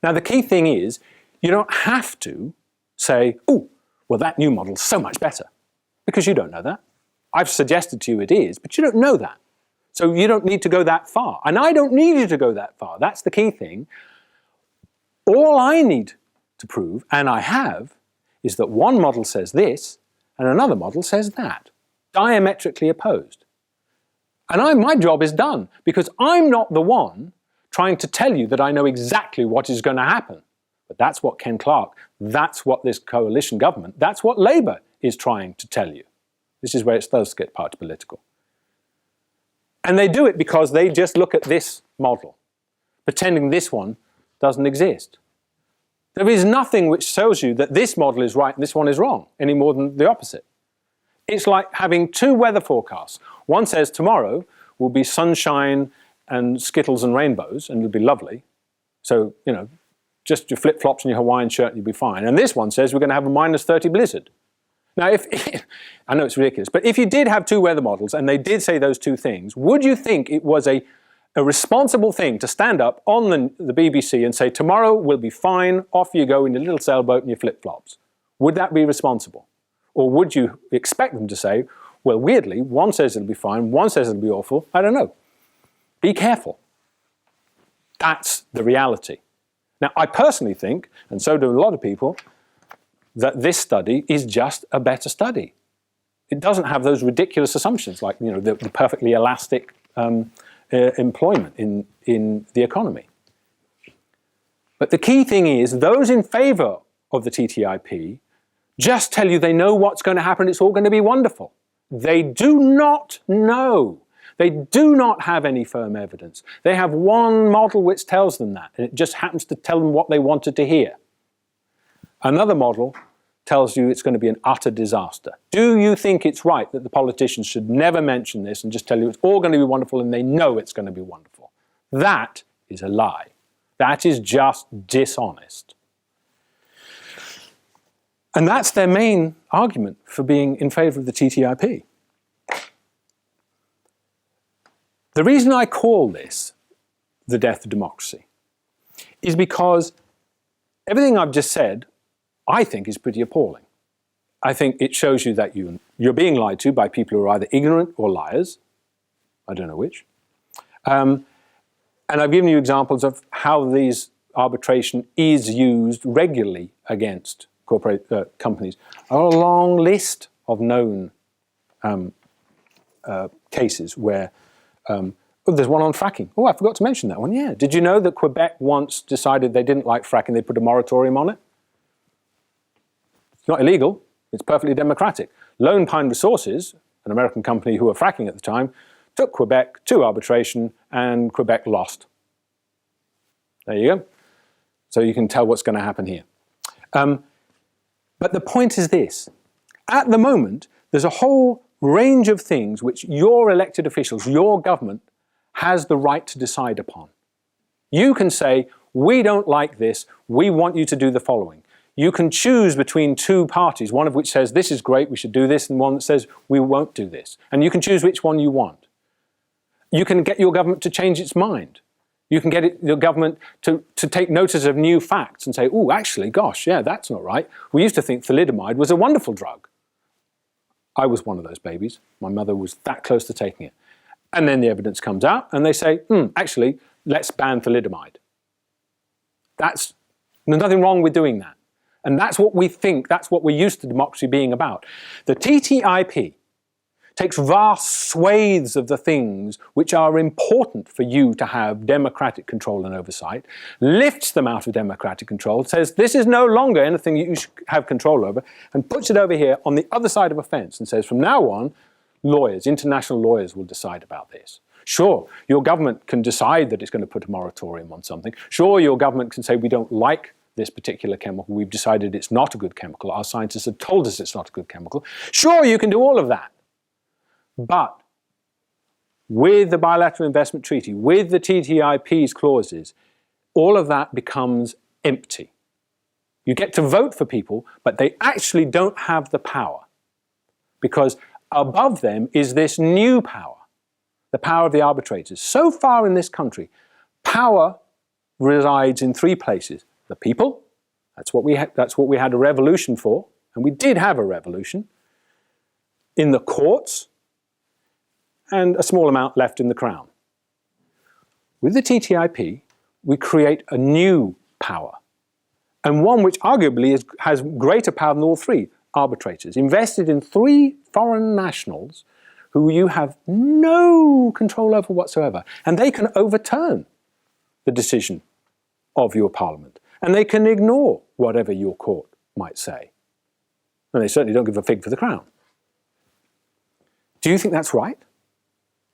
Now, the key thing is, you don't have to say, oh, well, that new model's so much better, because you don't know that. I've suggested to you it is, but you don't know that. So you don't need to go that far. And I don't need you to go that far. That's the key thing. All I need to prove, and I have, is that one model says this and another model says that, diametrically opposed. And my job is done, because I'm not the one trying to tell you that I know exactly what is going to happen. But that's what Ken Clarke, that's what this coalition government, that's what Labour is trying to tell you. This is where it does get party political. And they do it because they just look at this model, pretending this one doesn't exist. There is nothing which tells you that this model is right and this one is wrong, any more than the opposite. It's like having 2 weather forecasts. One says tomorrow will be sunshine and skittles and rainbows, and it'll be lovely. So, just your flip-flops and your Hawaiian shirt and you'll be fine. And this one says we're going to have a -30 blizzard. Now, I know it's ridiculous, but if you did have 2 weather models and they did say those 2 things, would you think it was a responsible thing to stand up on the BBC and say, tomorrow will be fine, off you go in your little sailboat and your flip-flops? Would that be responsible? Or would you expect them to say, well, weirdly, one says it'll be fine, one says it'll be awful, I don't know. Be careful. That's the reality. Now, I personally think, and so do a lot of people, that this study is just a better study. It doesn't have those ridiculous assumptions like the perfectly elastic employment in the economy. But the key thing is those in favour of the TTIP just tell you they know what's going to happen, it's all going to be wonderful. They do not know. They do not have any firm evidence. They have one model which tells them that, and it just happens to tell them what they wanted to hear. Another model tells you it's going to be an utter disaster. Do you think it's right that the politicians should never mention this and just tell you it's all going to be wonderful and they know it's going to be wonderful? That is a lie. That is just dishonest. And that's their main argument for being in favour of the TTIP. The reason I call this the death of democracy is because everything I've just said, I think, is pretty appalling. I think it shows you that you're being lied to by people who are either ignorant or liars. I don't know which. And And I've given you examples of how these arbitration is used regularly against companies. A long list of known cases where, there's one on fracking. Oh, I forgot to mention that one, yeah. Did you know that Quebec once decided they didn't like fracking, they put a moratorium on it? It's not illegal, it's perfectly democratic. Lone Pine Resources, an American company who were fracking at the time, took Quebec to arbitration and Quebec lost. There you go. So you can tell what's going to happen here. But the point is this. At the moment, there's a whole range of things which your elected officials, your government, has the right to decide upon. You can say, we don't like this, we want you to do the following. You can choose between two parties, one of which says, this is great, we should do this, and one that says, we won't do this. And you can choose which one you want. You can get your government to change its mind. You can get your government to take notice of new facts and say, oh, actually, gosh, yeah, that's not right. We used to think thalidomide was a wonderful drug. I was one of those babies. My mother was that close to taking it. And then the evidence comes out and they say, actually, let's ban thalidomide. There's nothing wrong with doing that. And that's what we think, that's what we're used to democracy being about. The TTIP takes vast swathes of the things which are important for you to have democratic control and oversight, lifts them out of democratic control, says this is no longer anything you should have control over, and puts it over here on the other side of a fence and says from now on, lawyers, international lawyers will decide about this. Sure, your government can decide that it's going to put a moratorium on something. Sure, your government can say we don't like this particular chemical, we've decided it's not a good chemical, our scientists have told us it's not a good chemical. Sure, you can do all of that. But with the Bilateral Investment Treaty, with the TTIP's clauses, all of that becomes empty. You get to vote for people, but they actually don't have the power. Because above them is this new power, the power of the arbitrators. So far in this country, power resides in three places. The people, that's what we had a revolution for, and we did have a revolution. In the courts, and a small amount left in the Crown. With the TTIP, we create a new power, and one which arguably has greater power than all three, arbitrators, invested in three foreign nationals who you have no control over whatsoever, and they can overturn the decision of your parliament, and they can ignore whatever your court might say. And they certainly don't give a fig for the Crown. Do you think that's right?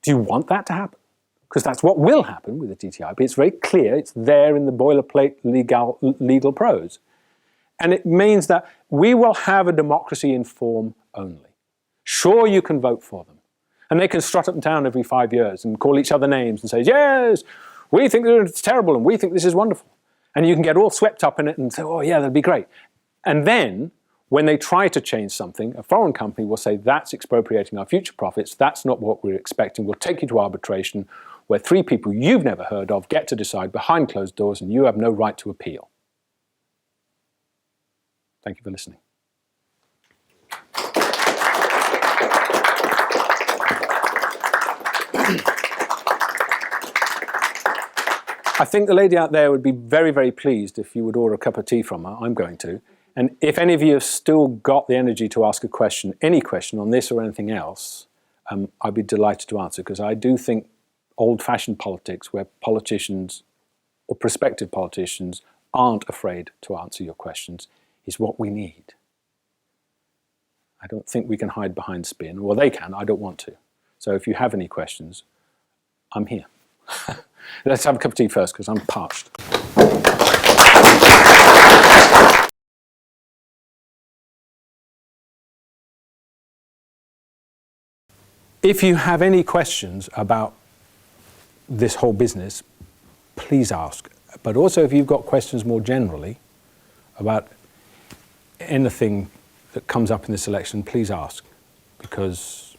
Do you want that to happen? Because that's what will happen with the TTIP. It's very clear. It's there in the boilerplate legal prose. And it means that we will have a democracy in form only. Sure, you can vote for them. And they can strut up and down every 5 years and call each other names and say, yes, we think that it's terrible and we think this is wonderful. And you can get all swept up in it and say, oh yeah, that'd be great. And then, when they try to change something, a foreign company will say, that's expropriating our future profits, that's not what we're expecting, we'll take you to arbitration, where three people you've never heard of get to decide behind closed doors and you have no right to appeal. Thank you for listening. I think the lady out there would be very, very pleased if you would order a cup of tea from her. I'm going to. And if any of you have still got the energy to ask a question, any question on this or anything else, I'd be delighted to answer, because I do think old-fashioned politics, where politicians or prospective politicians aren't afraid to answer your questions, is what we need. I don't think we can hide behind spin. Well, they can. I don't want to. So if you have any questions, I'm here. Let's have a cup of tea first, because I'm parched. If you have any questions about this whole business, please ask. But also, if you've got questions more generally about anything that comes up in this election, please ask, because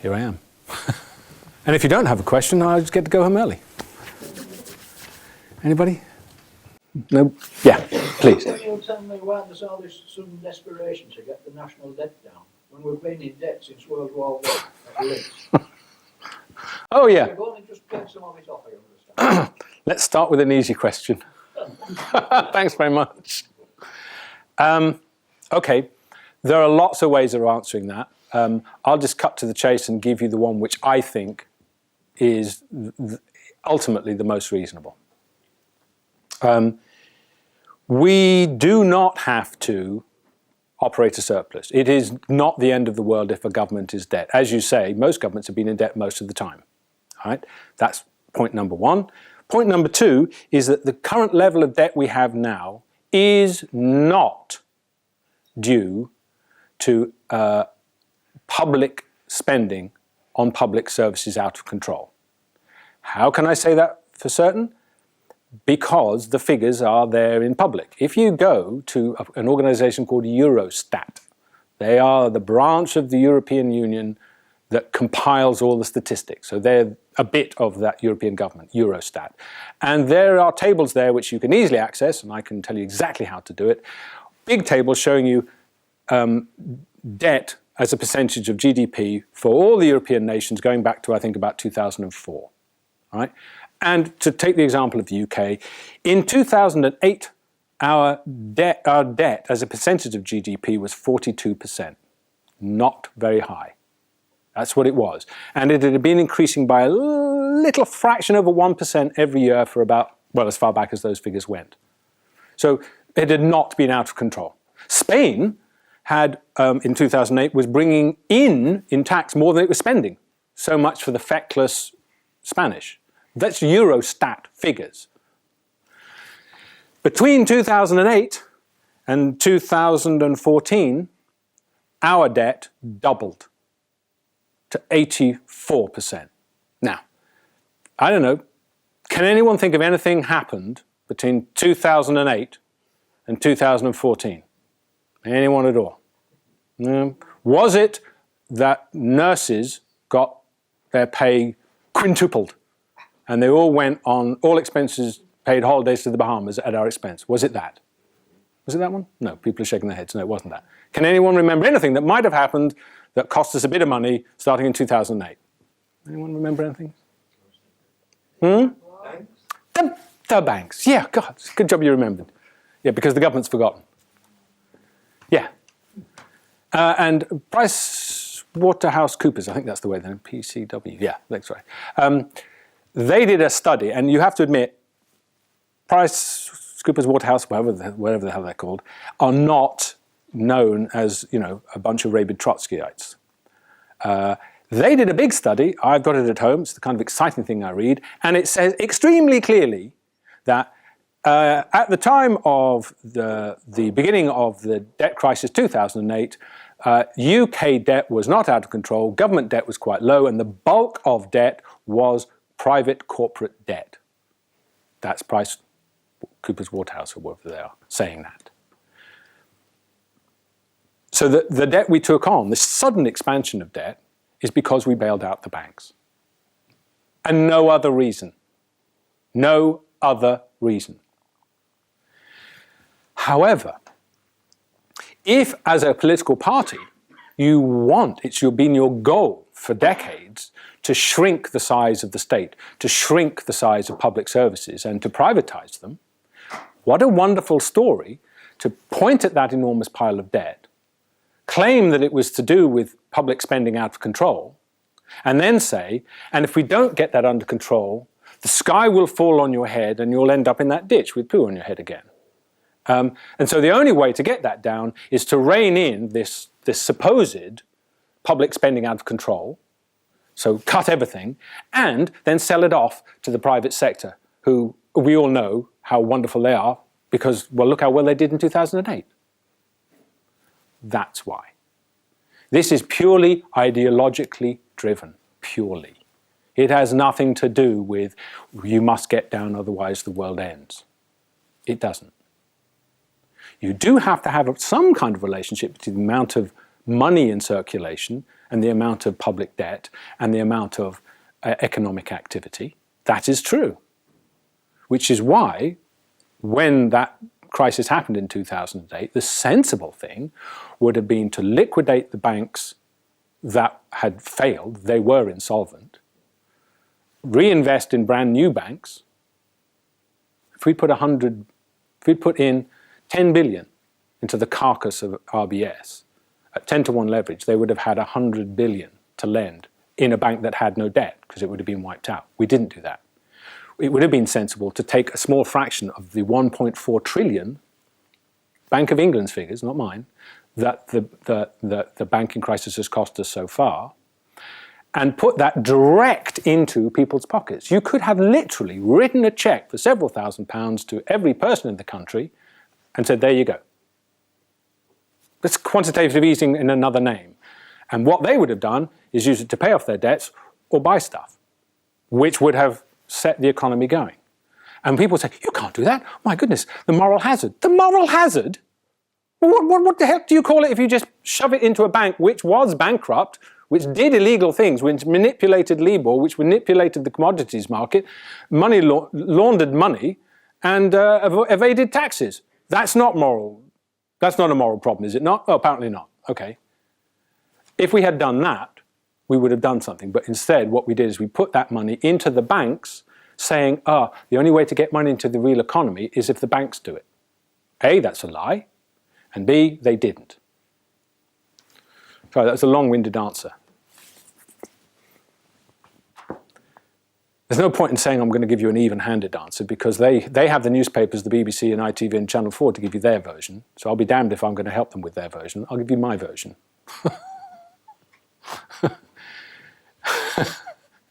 here I am. And if you don't have a question, I just get to go home early. Anybody? No? Yeah, please. Can you tell me why there's all this sudden desperation to get the national debt down, when we've been in debt since World War I, at least? Oh, yeah. We've only just paid some of it off, I Let's start with an easy question. Thanks very much. Okay, there are lots of ways of answering that. I'll just cut to the chase and give you the one which I think is ultimately the most reasonable. We do not have to operate a surplus. It is not the end of the world if a government is debt. As you say, most governments have been in debt most of the time. All right? That's point number one. Point number two is that the current level of debt we have now is not due to public spending on public services out of control. How can I say that for certain? Because the figures are there in public. If you go to an organization called Eurostat, they are the branch of the European Union that compiles all the statistics. So they're a bit of that European government, Eurostat. And there are tables there which you can easily access, and I can tell you exactly how to do it. Big tables showing you debt as a percentage of GDP for all the European nations going back to, I think, about 2004. All right? And to take the example of the UK, in 2008, our debt as a percentage of GDP was 42%. Not very high. That's what it was. And it had been increasing by a little fraction over 1% every year for about, well, as far back as those figures went. So it had not been out of control. Spain had, in 2008, was bringing in tax more than it was spending. So much for the feckless Spanish. That's Eurostat figures. Between 2008 and 2014, our debt doubled to 84%. Now, I don't know, can anyone think of anything happened between 2008 and 2014? Anyone at all? No. Was it that nurses got their pay quintupled and they all went on all expenses paid holidays to the Bahamas at our expense? Was it that? Was it that one? No, people are shaking their heads. No, it wasn't that. Can anyone remember anything that might have happened that cost us a bit of money starting in 2008? Anyone remember anything? The banks. Yeah, God, good job you remembered. Yeah, because the government's forgotten. Yeah. And PricewaterhouseCoopers, I think that's the way then, PCW. Yeah, that's right. They did a study, and you have to admit, PricewaterhouseCoopers, Waterhouse, whatever the hell they're called, are not known as, a bunch of rabid Trotskyites. They did a big study. I've got it at home. It's the kind of exciting thing I read. And it says extremely clearly that at the time of the beginning of the debt crisis, 2008, UK debt was not out of control, government debt was quite low, and the bulk of debt was private corporate debt. That's PricewaterhouseCoopers Waterhouse, or whatever they are, saying that. So the debt we took on, this sudden expansion of debt, is because we bailed out the banks. And no other reason. No other reason. However, if as a political party it's been your goal for decades to shrink the size of the state, to shrink the size of public services and to privatize them, what a wonderful story to point at that enormous pile of debt, claim that it was to do with public spending out of control, and then say, and if we don't get that under control, the sky will fall on your head and you'll end up in that ditch with poo on your head again. And so the only way to get that down is to rein in this supposed public spending out of control, so cut everything, and then sell it off to the private sector, who we all know how wonderful they are, because, well, look how well they did in 2008. That's why. This is purely ideologically driven, purely. It has nothing to do with you must get down, otherwise the world ends. It doesn't. You do have to have some kind of relationship between the amount of money in circulation and the amount of public debt and the amount of economic activity. That is true. Which is why, when that crisis happened in 2008, the sensible thing would have been to liquidate the banks that had failed, they were insolvent, reinvest in brand new banks, if we put in 10 billion into the carcass of RBS, at 10 to 1 leverage, they would have had 100 billion to lend in a bank that had no debt, because it would have been wiped out. We didn't do that. It would have been sensible to take a small fraction of the 1.4 trillion, Bank of England's figures, not mine, that the banking crisis has cost us so far, and put that direct into people's pockets. You could have literally written a cheque for several £1,000s to every person in the country and said, there you go. That's quantitative easing in another name. And what they would have done is use it to pay off their debts or buy stuff, which would have set the economy going. And people say, you can't do that. My goodness, the moral hazard. The moral hazard? What the heck do you call it if you just shove it into a bank which was bankrupt, which did illegal things, which manipulated LIBOR, which manipulated the commodities market, laundered money, and evaded taxes? That's not moral. That's not a moral problem, is it not? Oh, apparently not. Okay. If we had done that, we would have done something. But instead, what we did is we put that money into the banks, saying, the only way to get money into the real economy is if the banks do it. A, that's a lie. And B, they didn't. Sorry, that was a long-winded answer. There's no point in saying I'm going to give you an even-handed answer, because they have the newspapers, the BBC and ITV and Channel 4 to give you their version. So I'll be damned if I'm going to help them with their version. I'll give you my version.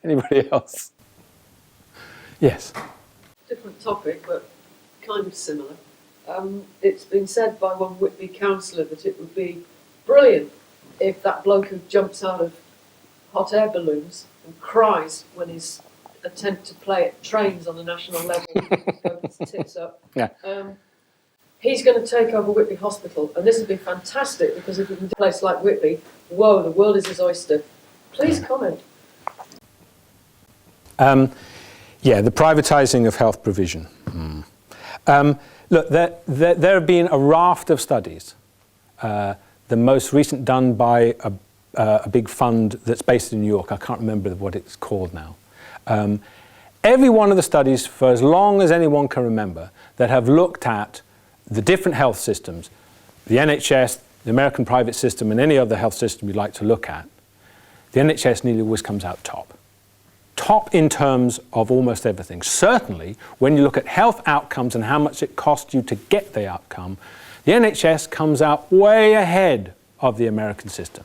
Anybody else? Yes. Different topic, but kind of similar. It's been said by one Whitby councillor that it would be brilliant if that bloke who jumps out of hot air balloons and cries when his attempt to play at trains on a national level goes tits up. Yeah. He's going to take over Whitby Hospital, and this would be fantastic, because if we can do a place like Whitby, whoa, the world is his oyster. Please comment. Yeah, the privatising of health provision. Look, there have been a raft of studies. The most recent done by a big fund that's based in New York. I can't remember what it's called now. Every one of the studies, for as long as anyone can remember, that have looked at the different health systems, the NHS, the American private system, and any other health system you'd like to look at, the NHS nearly always comes out top. Top in terms of almost everything. Certainly, when you look at health outcomes and how much it costs you to get the outcome, the NHS comes out way ahead of the American system.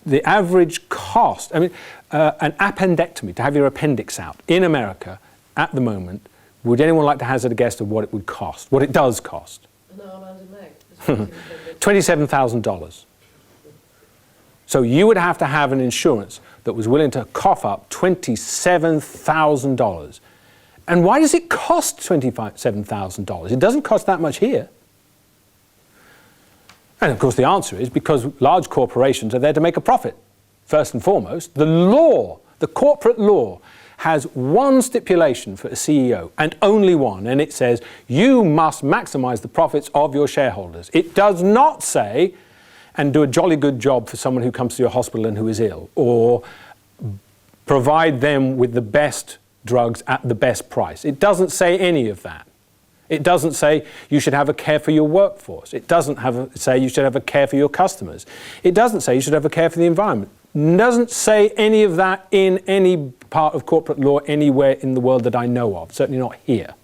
The average cost, an appendectomy, to have your appendix out, in America, at the moment, would anyone like to hazard a guess of what it would cost, what it does cost? No, I'm under Meg. $27,000. So you would have to have an insurance that was willing to cough up $27,000. And why does it cost $27,000? It doesn't cost that much here. And of course the answer is because large corporations are there to make a profit. First and foremost, the law, the corporate law, has one stipulation for a CEO, and only one, and it says you must maximize the profits of your shareholders. It does not say, and do a jolly good job for someone who comes to your hospital and who is ill, or provide them with the best drugs at the best price. It doesn't say any of that. It doesn't say you should have a care for your workforce. It doesn't say you should have a care for your customers. It doesn't say you should have a care for the environment. It doesn't say any of that in any part of corporate law anywhere in the world that I know of, certainly not here.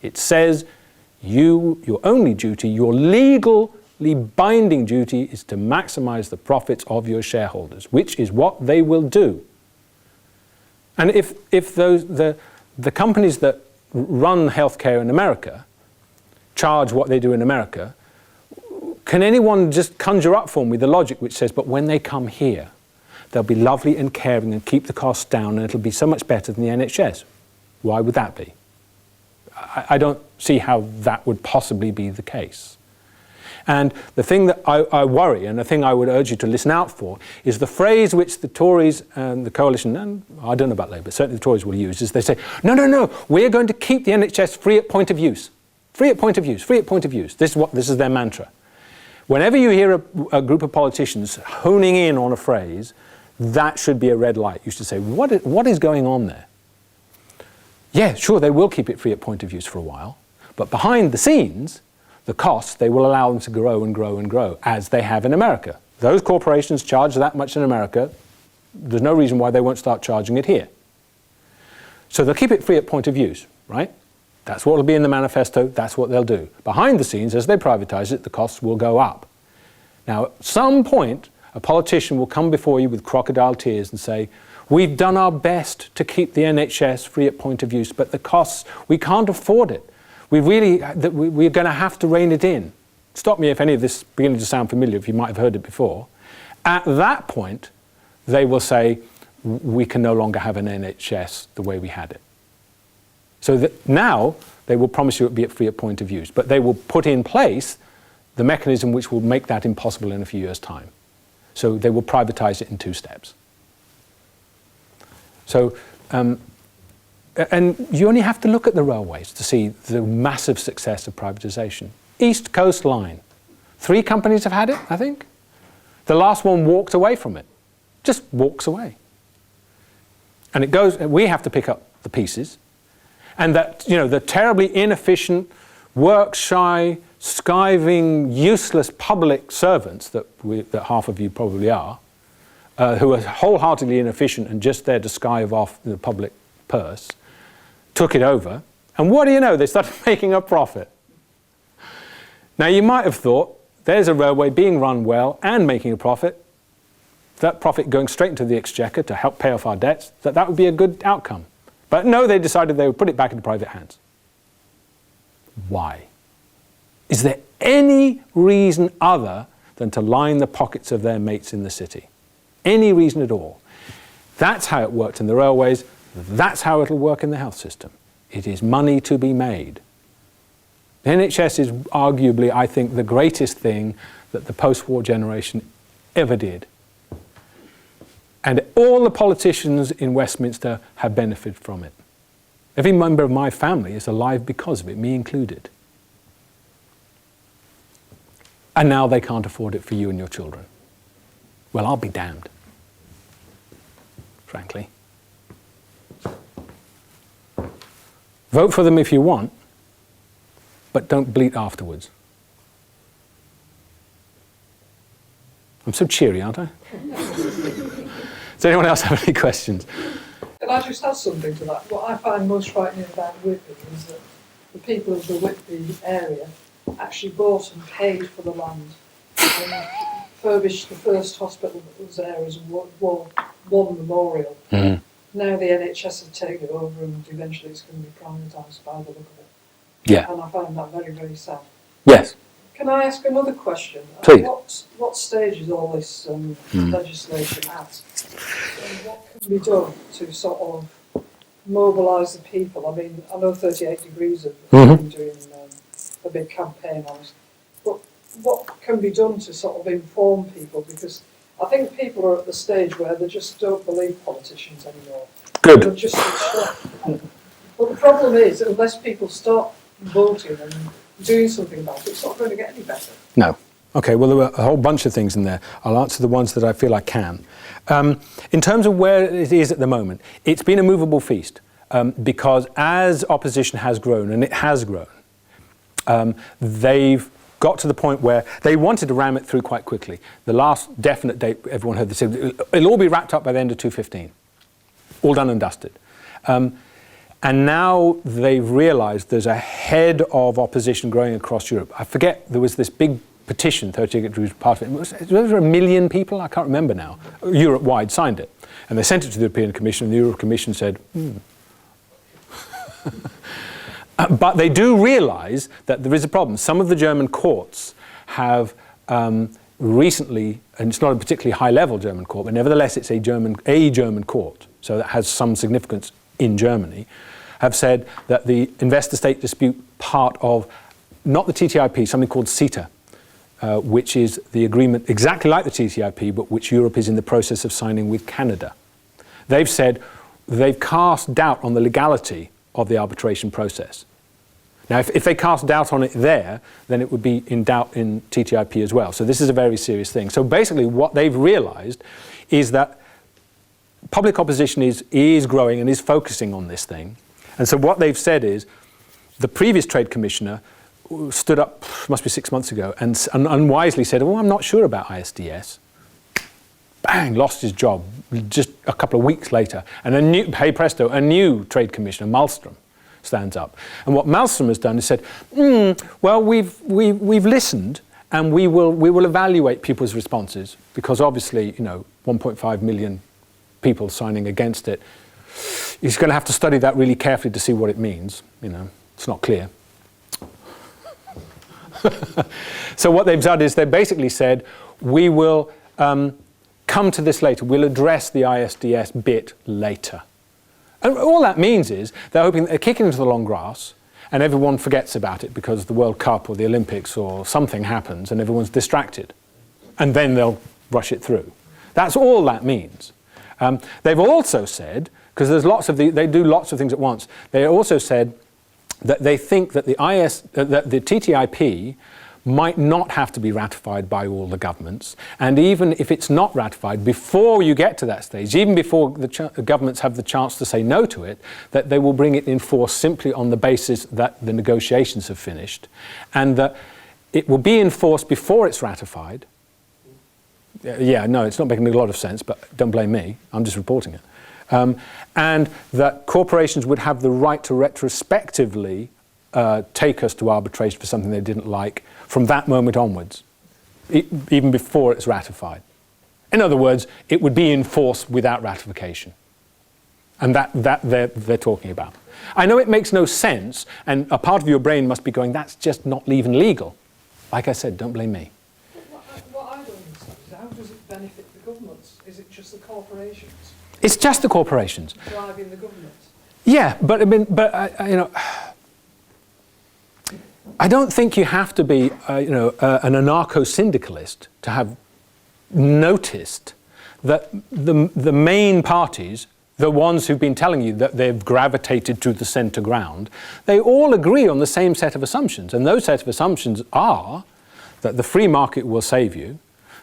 It says your only duty, your legally binding duty, is to maximize the profits of your shareholders, which is what they will do. And if the companies that run healthcare in America charge what they do in America, can anyone just conjure up for me the logic which says, but when they come here, they'll be lovely and caring and keep the costs down and it'll be so much better than the NHS? Why would that be? I don't see how that would possibly be the case. And the thing that I worry, and the thing I would urge you to listen out for, is the phrase which the Tories and the coalition, and I don't know about Labour, certainly the Tories will use, is they say, no, we're going to keep the NHS free at point of use. Free at point of use, free at point of use. This is their mantra. Whenever you hear a group of politicians honing in on a phrase, that should be a red light. You should say, what is going on there? Yeah, sure, they will keep it free at point of use for a while, but behind the scenes, the costs, they will allow them to grow and grow and grow, as they have in America. Those corporations charge that much in America. There's no reason why they won't start charging it here. So they'll keep it free at point of use, right? That's what will be in the manifesto. That's what they'll do. Behind the scenes, as they privatize it, the costs will go up. Now, at some point, a politician will come before you with crocodile tears and say, we've done our best to keep the NHS free at point of use, but the costs, we can't afford it. We're going to have to rein it in. Stop me if any of this is beginning to sound familiar, if you might have heard it before. At that point, they will say, we can no longer have an NHS the way we had it. So that now, they will promise you it will be free at point of use, but they will put in place the mechanism which will make that impossible in a few years' time. So they will privatize it in 2 steps. So, and you only have to look at the railways to see the massive success of privatization. East Coast Line. 3 companies have had it, I think. The last one walked away from it. Just walks away. And it goes, we have to pick up the pieces. And that, you know, the terribly inefficient, work-shy, skiving, useless public servants that half of you probably are, who are wholeheartedly inefficient and just there to skive off the public purse, took it over. And what do you know? They started making a profit. Now, you might have thought, there's a railway being run well and making a profit, that profit going straight into the exchequer to help pay off our debts, that would be a good outcome. But no, they decided they would put it back into private hands. Why? Is there any reason other than to line the pockets of their mates in the city? Any reason at all? That's how it worked in the railways. That's how it'll work in the health system. It is money to be made. The NHS is arguably, I think, the greatest thing that the post-war generation ever did. And all the politicians in Westminster have benefited from it. Every member of my family is alive because of it, me included. And now they can't afford it for you and your children. Well, I'll be damned, frankly. Vote for them if you want, but don't bleat afterwards. I'm so cheery, aren't I? Does anyone else have any questions? Can I just add something to that? What I find most frightening about Whitby is that the people of the Whitby area actually bought and paid for the land and furbished the first hospital that was there as a war memorial. Mm. Now the NHS have taken it over and eventually it's going to be privatised by the look of it. Yeah. And I find that very, very sad. Yes. Can I ask another question? Please. What stage is all this legislation at? And what can be done to sort of mobilise the people? I mean, I know 38 Degrees have been doing a big campaign on it, but what can be done to sort of inform people? Because I think people are at the stage where they just don't believe politicians anymore. Good. They're just in shock. But the problem is, unless people start voting and doing something about it, it's not going to get any better. No. Okay, well, there were a whole bunch of things in there. I'll answer the ones that I feel I can. In terms of where it is at the moment, it's been a movable feast because as opposition has grown, and it has grown, they've got to the point where they wanted to ram it through quite quickly. The last definite date, everyone heard, they said, it'll all be wrapped up by the end of 2015. All done and dusted. And now they've realised there's a head of opposition growing across Europe. I forget, there was this big petition, 38 Degrees part of it. Was there 1 million people? I can't remember now. Europe-wide signed it. And they sent it to the European Commission, and the European Commission said, But they do realise that there is a problem. Some of the German courts have recently, and it's not a particularly high-level German court, but nevertheless it's a German court, so that has some significance in Germany, have said that the investor-state dispute part of, not the TTIP, something called CETA, which is the agreement exactly like the TTIP, but which Europe is in the process of signing with Canada. They've said they've cast doubt on the legality of the arbitration process. Now, if they cast doubt on it there, then it would be in doubt in TTIP as well. So this is a very serious thing. So basically what they've realised is that public opposition is growing and is focusing on this thing. And so what they've said is, the previous trade commissioner stood up, must be 6 months ago, and unwisely said, I'm not sure about ISDS. Bang, lost his job just a couple of weeks later. And hey presto, a new trade commissioner, Malmström, stands up. And what Malmström has done is said, well, we've listened, and we will evaluate people's responses, because obviously, 1.5 million people signing against it. He's going to have to study that really carefully to see what it means. It's not clear. So what they've done is they basically said, we will come to this later. We'll address the ISDS bit later. And all that means is they're hoping that they're kicking into the long grass and everyone forgets about it because the World Cup or the Olympics or something happens and everyone's distracted. And then they'll rush it through. That's all that means. They've also said, because they do lots of things at once, they also said that they think that the TTIP might not have to be ratified by all the governments, and even if it's not ratified, before you get to that stage, even before the governments have the chance to say no to it, that they will bring it in force simply on the basis that the negotiations have finished, and that it will be enforced before it's ratified. Yeah, no, it's not making a lot of sense, but don't blame me, I'm just reporting it. And that corporations would have the right to retrospectively take us to arbitration for something they didn't like from that moment onwards, even before it's ratified. In other words, it would be in force without ratification. And that they're talking about. I know it makes no sense, and a part of your brain must be going, that's just not even legal. Like I said, don't blame me. What I don't understand is, how does it benefit the governments? Is it just the corporations? It's just the corporations. Driving the government? Yeah, but I don't think you have to be, an anarcho-syndicalist to have noticed that the main parties, the ones who've been telling you that they've gravitated to the centre ground, they all agree on the same set of assumptions. And those set of assumptions are that the free market will save you,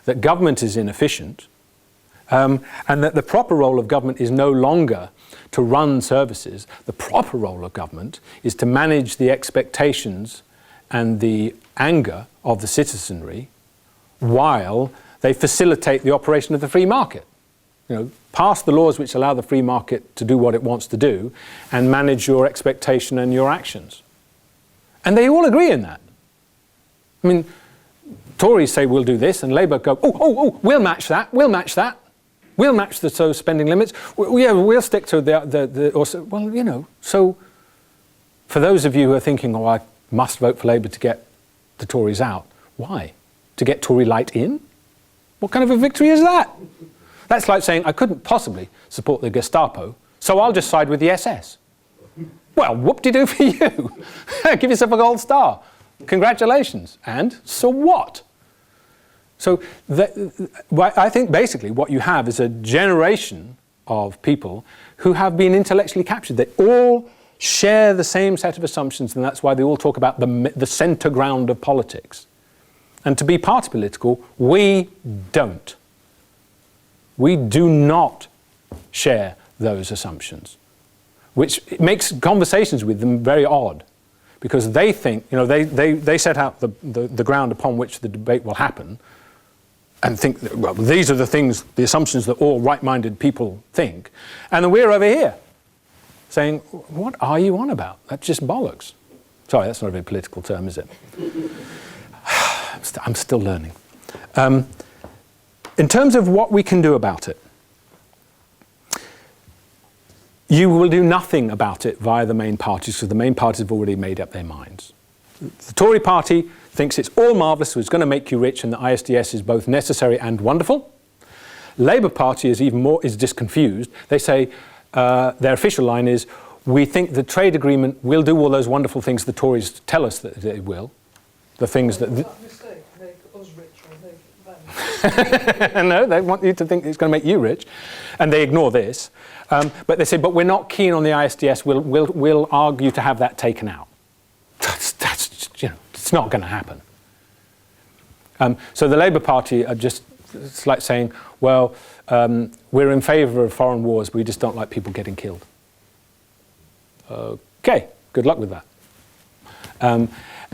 that government is inefficient, and that the proper role of government is no longer to run services. The proper role of government is to manage the expectations and the anger of the citizenry while they facilitate the operation of the free market. Pass the laws which allow the free market to do what it wants to do and manage your expectation and your actions. And they all agree in that. I mean, Tories say we'll do this, and Labour go, we'll match that, we'll match that. We'll match the spending limits. We'll stick to so for those of you who are thinking, I must vote for Labour to get the Tories out. Why? To get Tory light in? What kind of a victory is that? That's like saying, I couldn't possibly support the Gestapo, so I'll just side with the SS. Well, whoop-de-doo for you. Give yourself a gold star. Congratulations. And so what? So I think basically what you have is a generation of people who have been intellectually captured. They all share the same set of assumptions, and that's why they all talk about the centre ground of politics. And to be party political, we don't. We do not share those assumptions, which makes conversations with them very odd, because they think, they set out the ground upon which the debate will happen, and think that, well, these are the assumptions that all right-minded people think. And then we're over here saying, what are you on about? That's just bollocks. Sorry, that's not a very political term, is it? I'm still learning. In terms of what we can do about it, you will do nothing about it via the main parties, because the main parties have already made up their minds. The Tory party thinks it's all marvellous, so it's going to make you rich, and the ISDS is both necessary and wonderful. Labour Party is just confused. They say their official line is, we think the trade agreement will do all those wonderful things the Tories tell us that it will. The things that... mistake, make us rich or make them. No, they want you to think it's going to make you rich, and they ignore this. But they say, but we're not keen on the ISDS. We'll argue to have that taken out. It's not going to happen. So the Labour Party are it's like saying, well, we're in favour of foreign wars, but we just don't like people getting killed. Okay, good luck with that.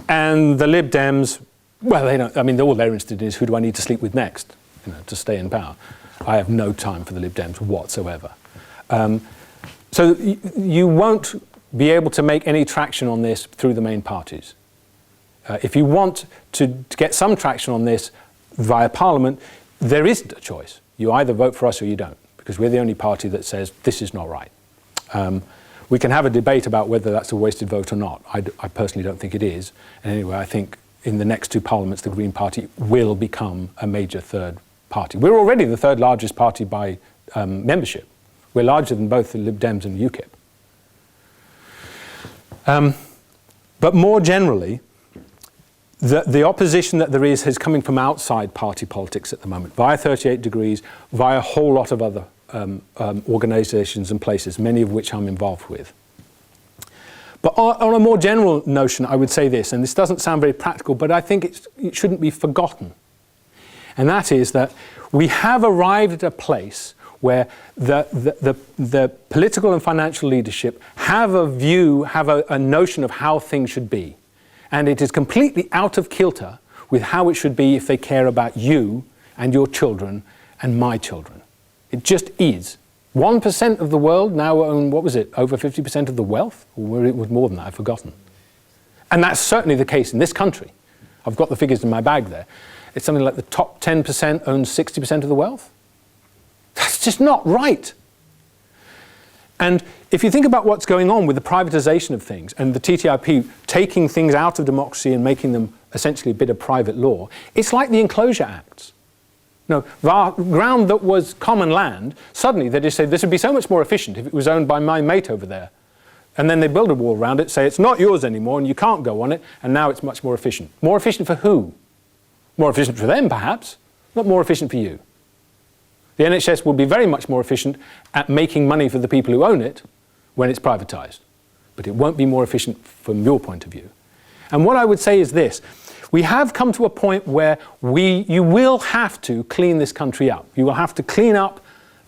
And the Lib Dems, well, they don't, I mean, all they're interested in is who do I need to sleep with next, to stay in power. I have no time for the Lib Dems whatsoever. So you won't be able to make any traction on this through the main parties. If you want to get some traction on this via Parliament, there isn't a choice. You either vote for us or you don't, because we're the only party that says this is not right. We can have a debate about whether that's a wasted vote or not. I personally don't think it is. And anyway, I think in the next two parliaments, the Green Party will become a major third party. We're already the third largest party by membership. We're larger than both the Lib Dems and UKIP. But more generally, the opposition that there is coming from outside party politics at the moment, via 38 Degrees, via a whole lot of other organisations and places, many of which I'm involved with. But on a more general notion, I would say this, and this doesn't sound very practical, but I think it shouldn't be forgotten. And that is that we have arrived at a place where the political and financial leadership have a view, have a notion of how things should be. And it is completely out of kilter with how it should be if they care about you and your children and my children. It just is. 1% of the world now own, what was it, over 50% of the wealth? Or it was more than that, I've forgotten. And that's certainly the case in this country. I've got the figures in my bag there. It's something like the top 10% owns 60% of the wealth. That's just not right. And if you think about what's going on with the privatization of things and the TTIP taking things out of democracy and making them essentially a bit of private law, it's like the Enclosure Acts. No, ground that was common land, suddenly they just say this would be so much more efficient if it was owned by my mate over there. And then they build a wall around it, say it's not yours anymore and you can't go on it, and now it's much more efficient. More efficient for who? More efficient for them, perhaps, not more efficient for you. The NHS will be very much more efficient at making money for the people who own it when it's privatised. But it won't be more efficient from your point of view. And what I would say is this. We have come to a point where you will have to clean this country up. You will have to clean up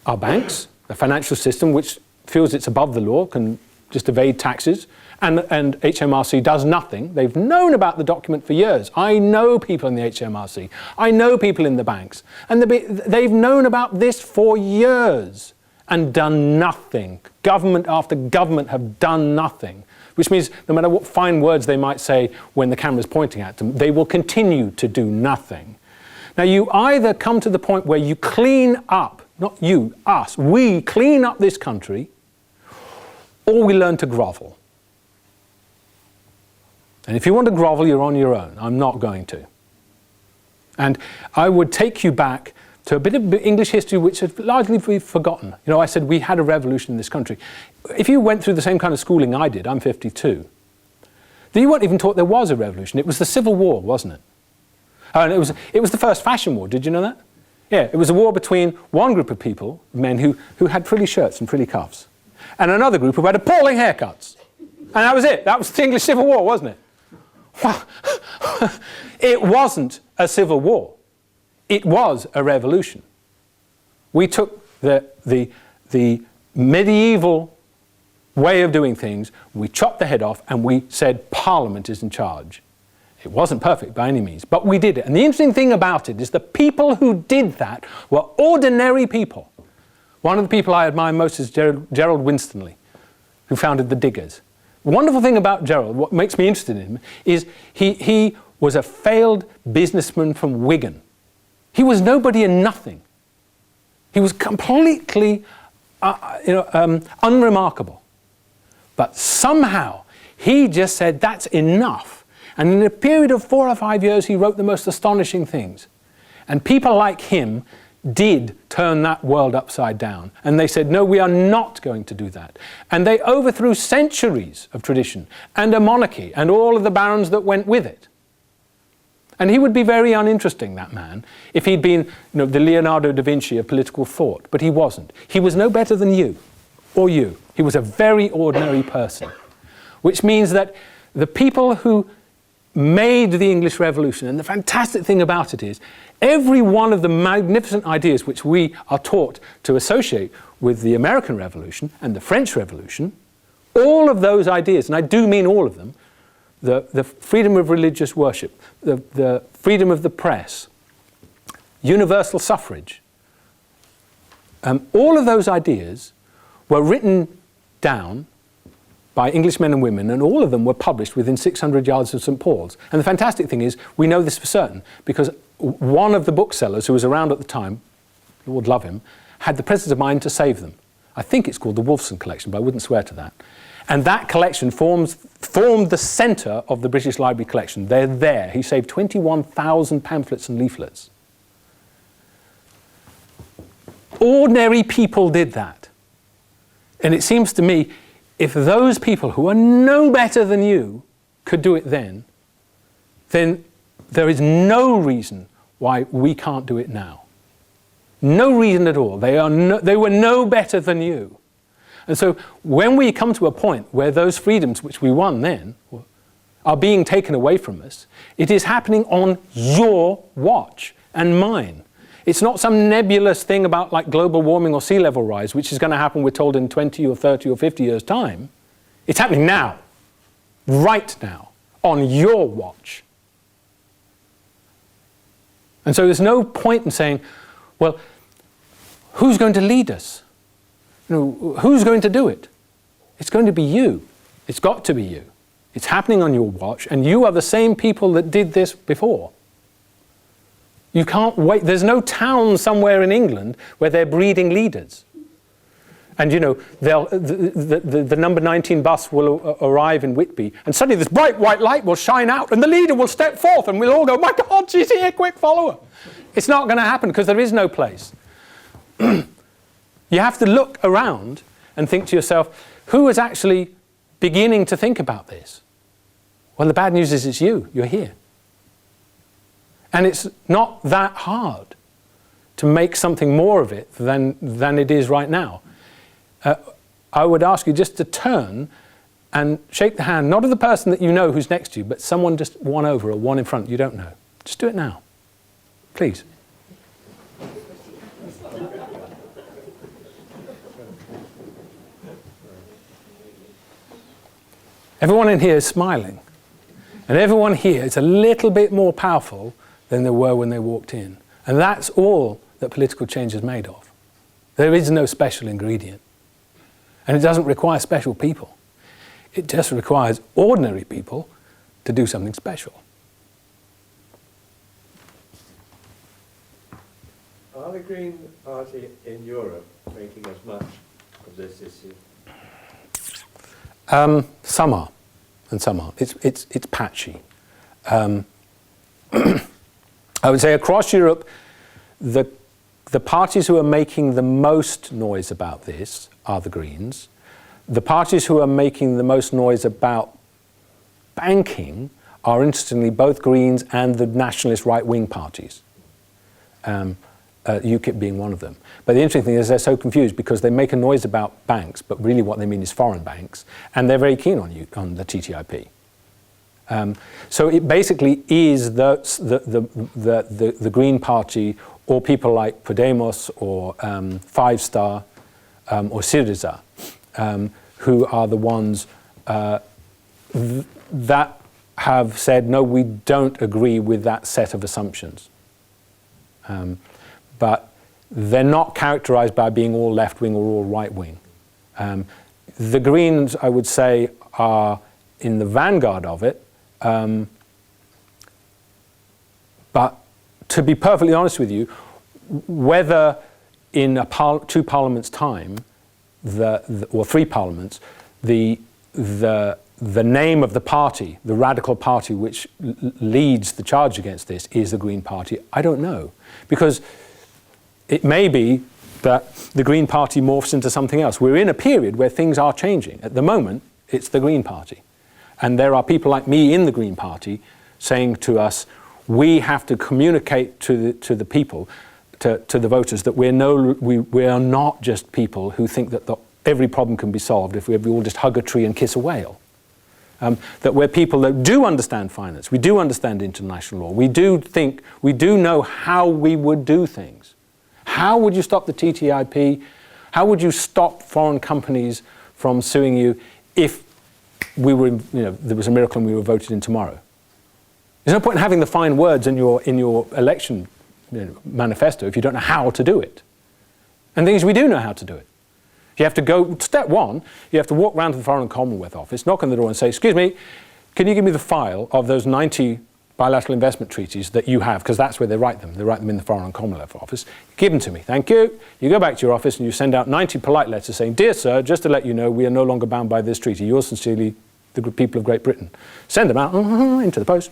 our banks, the financial system, which feels it's above the law, can just evade taxes, and HMRC does nothing. They've known about the document for years. I know people in the HMRC. I know people in the banks. And they've known about this for years and done nothing. Government after government have done nothing. Which means no matter what fine words they might say when the camera's pointing at them, they will continue to do nothing. Now you either come to the point where you clean up, not you, us, we clean up this country, or we learn to grovel. And if you want to grovel, you're on your own. I'm not going to. And I would take you back to a bit of English history which has largely been forgotten. You know, I said we had a revolution in this country. If you went through the same kind of schooling I did, I'm 52, then you weren't even taught there was a revolution. It was the Civil War, wasn't it? And it was the first fashion war, did you know that? Yeah, it was a war between one group of people, men who had frilly shirts and frilly cuffs, and another group who had appalling haircuts. And that was it. That was the English Civil War, wasn't it? Well, it wasn't a civil war. It was a revolution. We took the medieval way of doing things, we chopped the head off, and we said Parliament is in charge. It wasn't perfect by any means, but we did it. And the interesting thing about it is the people who did that were ordinary people. One of the people I admire most is Gerald Winstanley, who founded the Diggers. The wonderful thing about Gerald, what makes me interested in him, is he was a failed businessman from Wigan. He was nobody and nothing. He was completely unremarkable. But somehow he just said, that's enough. And in a period of 4 or 5 years, he wrote the most astonishing things. And people like him did turn that world upside down. And they said, no, we are not going to do that. And they overthrew centuries of tradition and a monarchy and all of the barons that went with it. And he would be very uninteresting, that man, if he'd been the Leonardo da Vinci of political thought. But he wasn't. He was no better than you or you. He was a very ordinary person. Which means that the people who made the English Revolution, and the fantastic thing about it is, every one of the magnificent ideas which we are taught to associate with the American Revolution and the French Revolution, all of those ideas, and I do mean all of them, the freedom of religious worship, the freedom of the press, universal suffrage, all of those ideas were written down by English men and women, and all of them were published within 600 yards of St. Paul's. And the fantastic thing is, we know this for certain, because one of the booksellers who was around at the time, Lord love him, had the presence of mind to save them. I think it's called the Wolfson Collection, but I wouldn't swear to that. And that collection formed the centre of the British Library collection. They're there. He saved 21,000 pamphlets and leaflets. Ordinary people did that. And it seems to me, if those people who are no better than you could do it then there is no reason why we can't do it now. No reason at all. They were no better than you. And so when we come to a point where those freedoms which we won then are being taken away from us, it is happening on your watch and mine. It's not some nebulous thing about like global warming or sea level rise, which is going to happen, we're told, in 20 or 30 or 50 years' time. It's happening now, right now, on your watch. And so there's no point in saying, well, who's going to lead us? Who's going to do it? It's going to be you. It's got to be you. It's happening on your watch, and you are the same people that did this before. You can't wait. There's no town somewhere in England where they're breeding leaders. And the number 19 bus will arrive in Whitby, and suddenly this bright white light will shine out, and the leader will step forth, and we'll all go, my God, she's here, quick, follow her. It's not going to happen because there is no place. You have to look around and think to yourself, who is actually beginning to think about this? Well, the bad news is it's you. You're here. And it's not that hard to make something more of it than it is right now. I would ask you just to turn and shake the hand, not of the person that you know who's next to you, but someone just one over or one in front you don't know. Just do it now. Please. Everyone in here is smiling. And everyone here is a little bit more powerful than they were when they walked in. And that's all that political change is made of. There is no special ingredient. And it doesn't require special people. It just requires ordinary people to do something special. Are the Green Party in Europe making as much of this issue? Some are, and some aren't. It's patchy. I would say across Europe, the parties who are making the most noise about this are the Greens. The parties who are making the most noise about banking are, interestingly, both Greens and the nationalist right-wing parties, UKIP being one of them. But the interesting thing is they're so confused because they make a noise about banks, but really what they mean is foreign banks, and they're very keen on the TTIP. So it basically is the Green Party, or people like Podemos or Five Star or Syriza, who are the ones that have said, no, we don't agree with that set of assumptions. But they're not characterized by being all left-wing or all right-wing. The Greens, I would say, are in the vanguard of it. But to be perfectly honest with you, whether in two parliaments' time, or three parliaments, the name of the party, the radical party which leads the charge against this is the Green Party, I don't know. Because it may be that the Green Party morphs into something else. We're in a period where things are changing. At the moment, it's the Green Party. And there are people like me in the Green Party saying to us, we have to communicate to the people, to the voters, that we are not just people who think that every problem can be solved if we all just hug a tree and kiss a whale. That we're people that do understand finance, we do understand international law, we do know how we would do things. How would you stop the TTIP? How would you stop foreign companies from suing you if we were, there was a miracle and we were voted in tomorrow. There's no point in having the fine words in your election manifesto if you don't know how to do it. And the thing is, we do know how to do it. You have to go, step one, you have to walk round to the Foreign and Commonwealth Office, knock on the door and say, excuse me, can you give me the file of those 90 bilateral investment treaties that you have, because that's where they write them. They write them in the Foreign and Commonwealth Office. Give them to me, thank you. You go back to your office and you send out 90 polite letters saying, dear sir, just to let you know, we are no longer bound by this treaty. Yours sincerely, the people of Great Britain. Send them out into the post.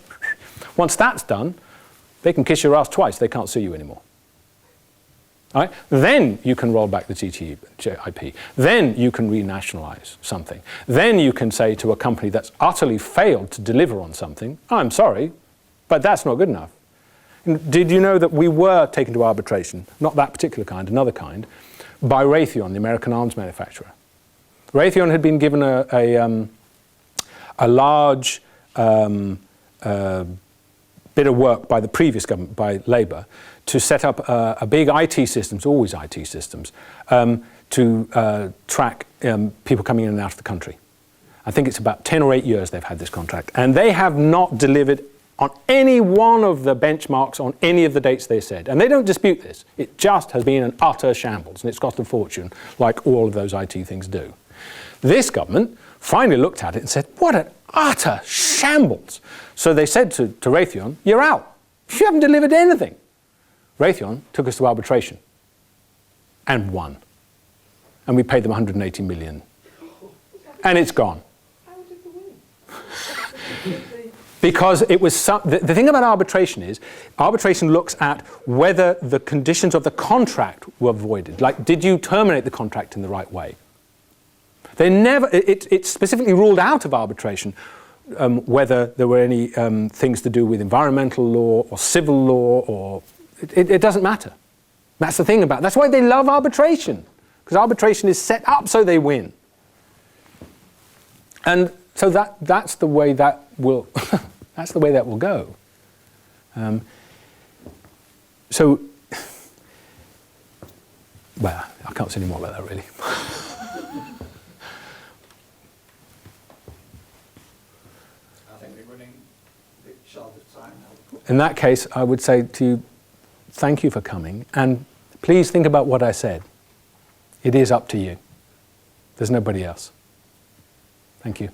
Once that's done, they can kiss your ass twice. They can't sue you anymore. All right? Then you can roll back the TTIP. Then you can renationalize something. Then you can say to a company that's utterly failed to deliver on something, I'm sorry, but that's not good enough. Did you know that we were taken to arbitration, not that particular kind, another kind, by Raytheon, the American arms manufacturer? Raytheon had been given a large bit of work by the previous government, by Labour, to set up a big IT systems, always IT systems, to track people coming in and out of the country. I think it's about 10 or 8 years they've had this contract. And they have not delivered on any one of the benchmarks on any of the dates they said. And they don't dispute this. It just has been an utter shambles, and it's cost a fortune, like all of those IT things do. This government finally looked at it and said, what an utter shambles. So they said to Raytheon, you're out. You haven't delivered anything. Raytheon took us to arbitration and won. And we paid them 180 million. And it's gone. How did they win? Because it was the thing about arbitration is, arbitration looks at whether the conditions of the contract were voided. Like, did you terminate the contract in the right way? They never, it specifically ruled out of arbitration whether there were any things to do with environmental law or civil law, or it doesn't matter. That's the thing about, that's why they love arbitration, because arbitration is set up so they win. And so that's the way that will that's the way that will go. So, well, I can't say any more about that really. I think we're running a bit short of time now. In that case, I would say to you, thank you for coming, and please think about what I said. It is up to you. There's nobody else. Thank you.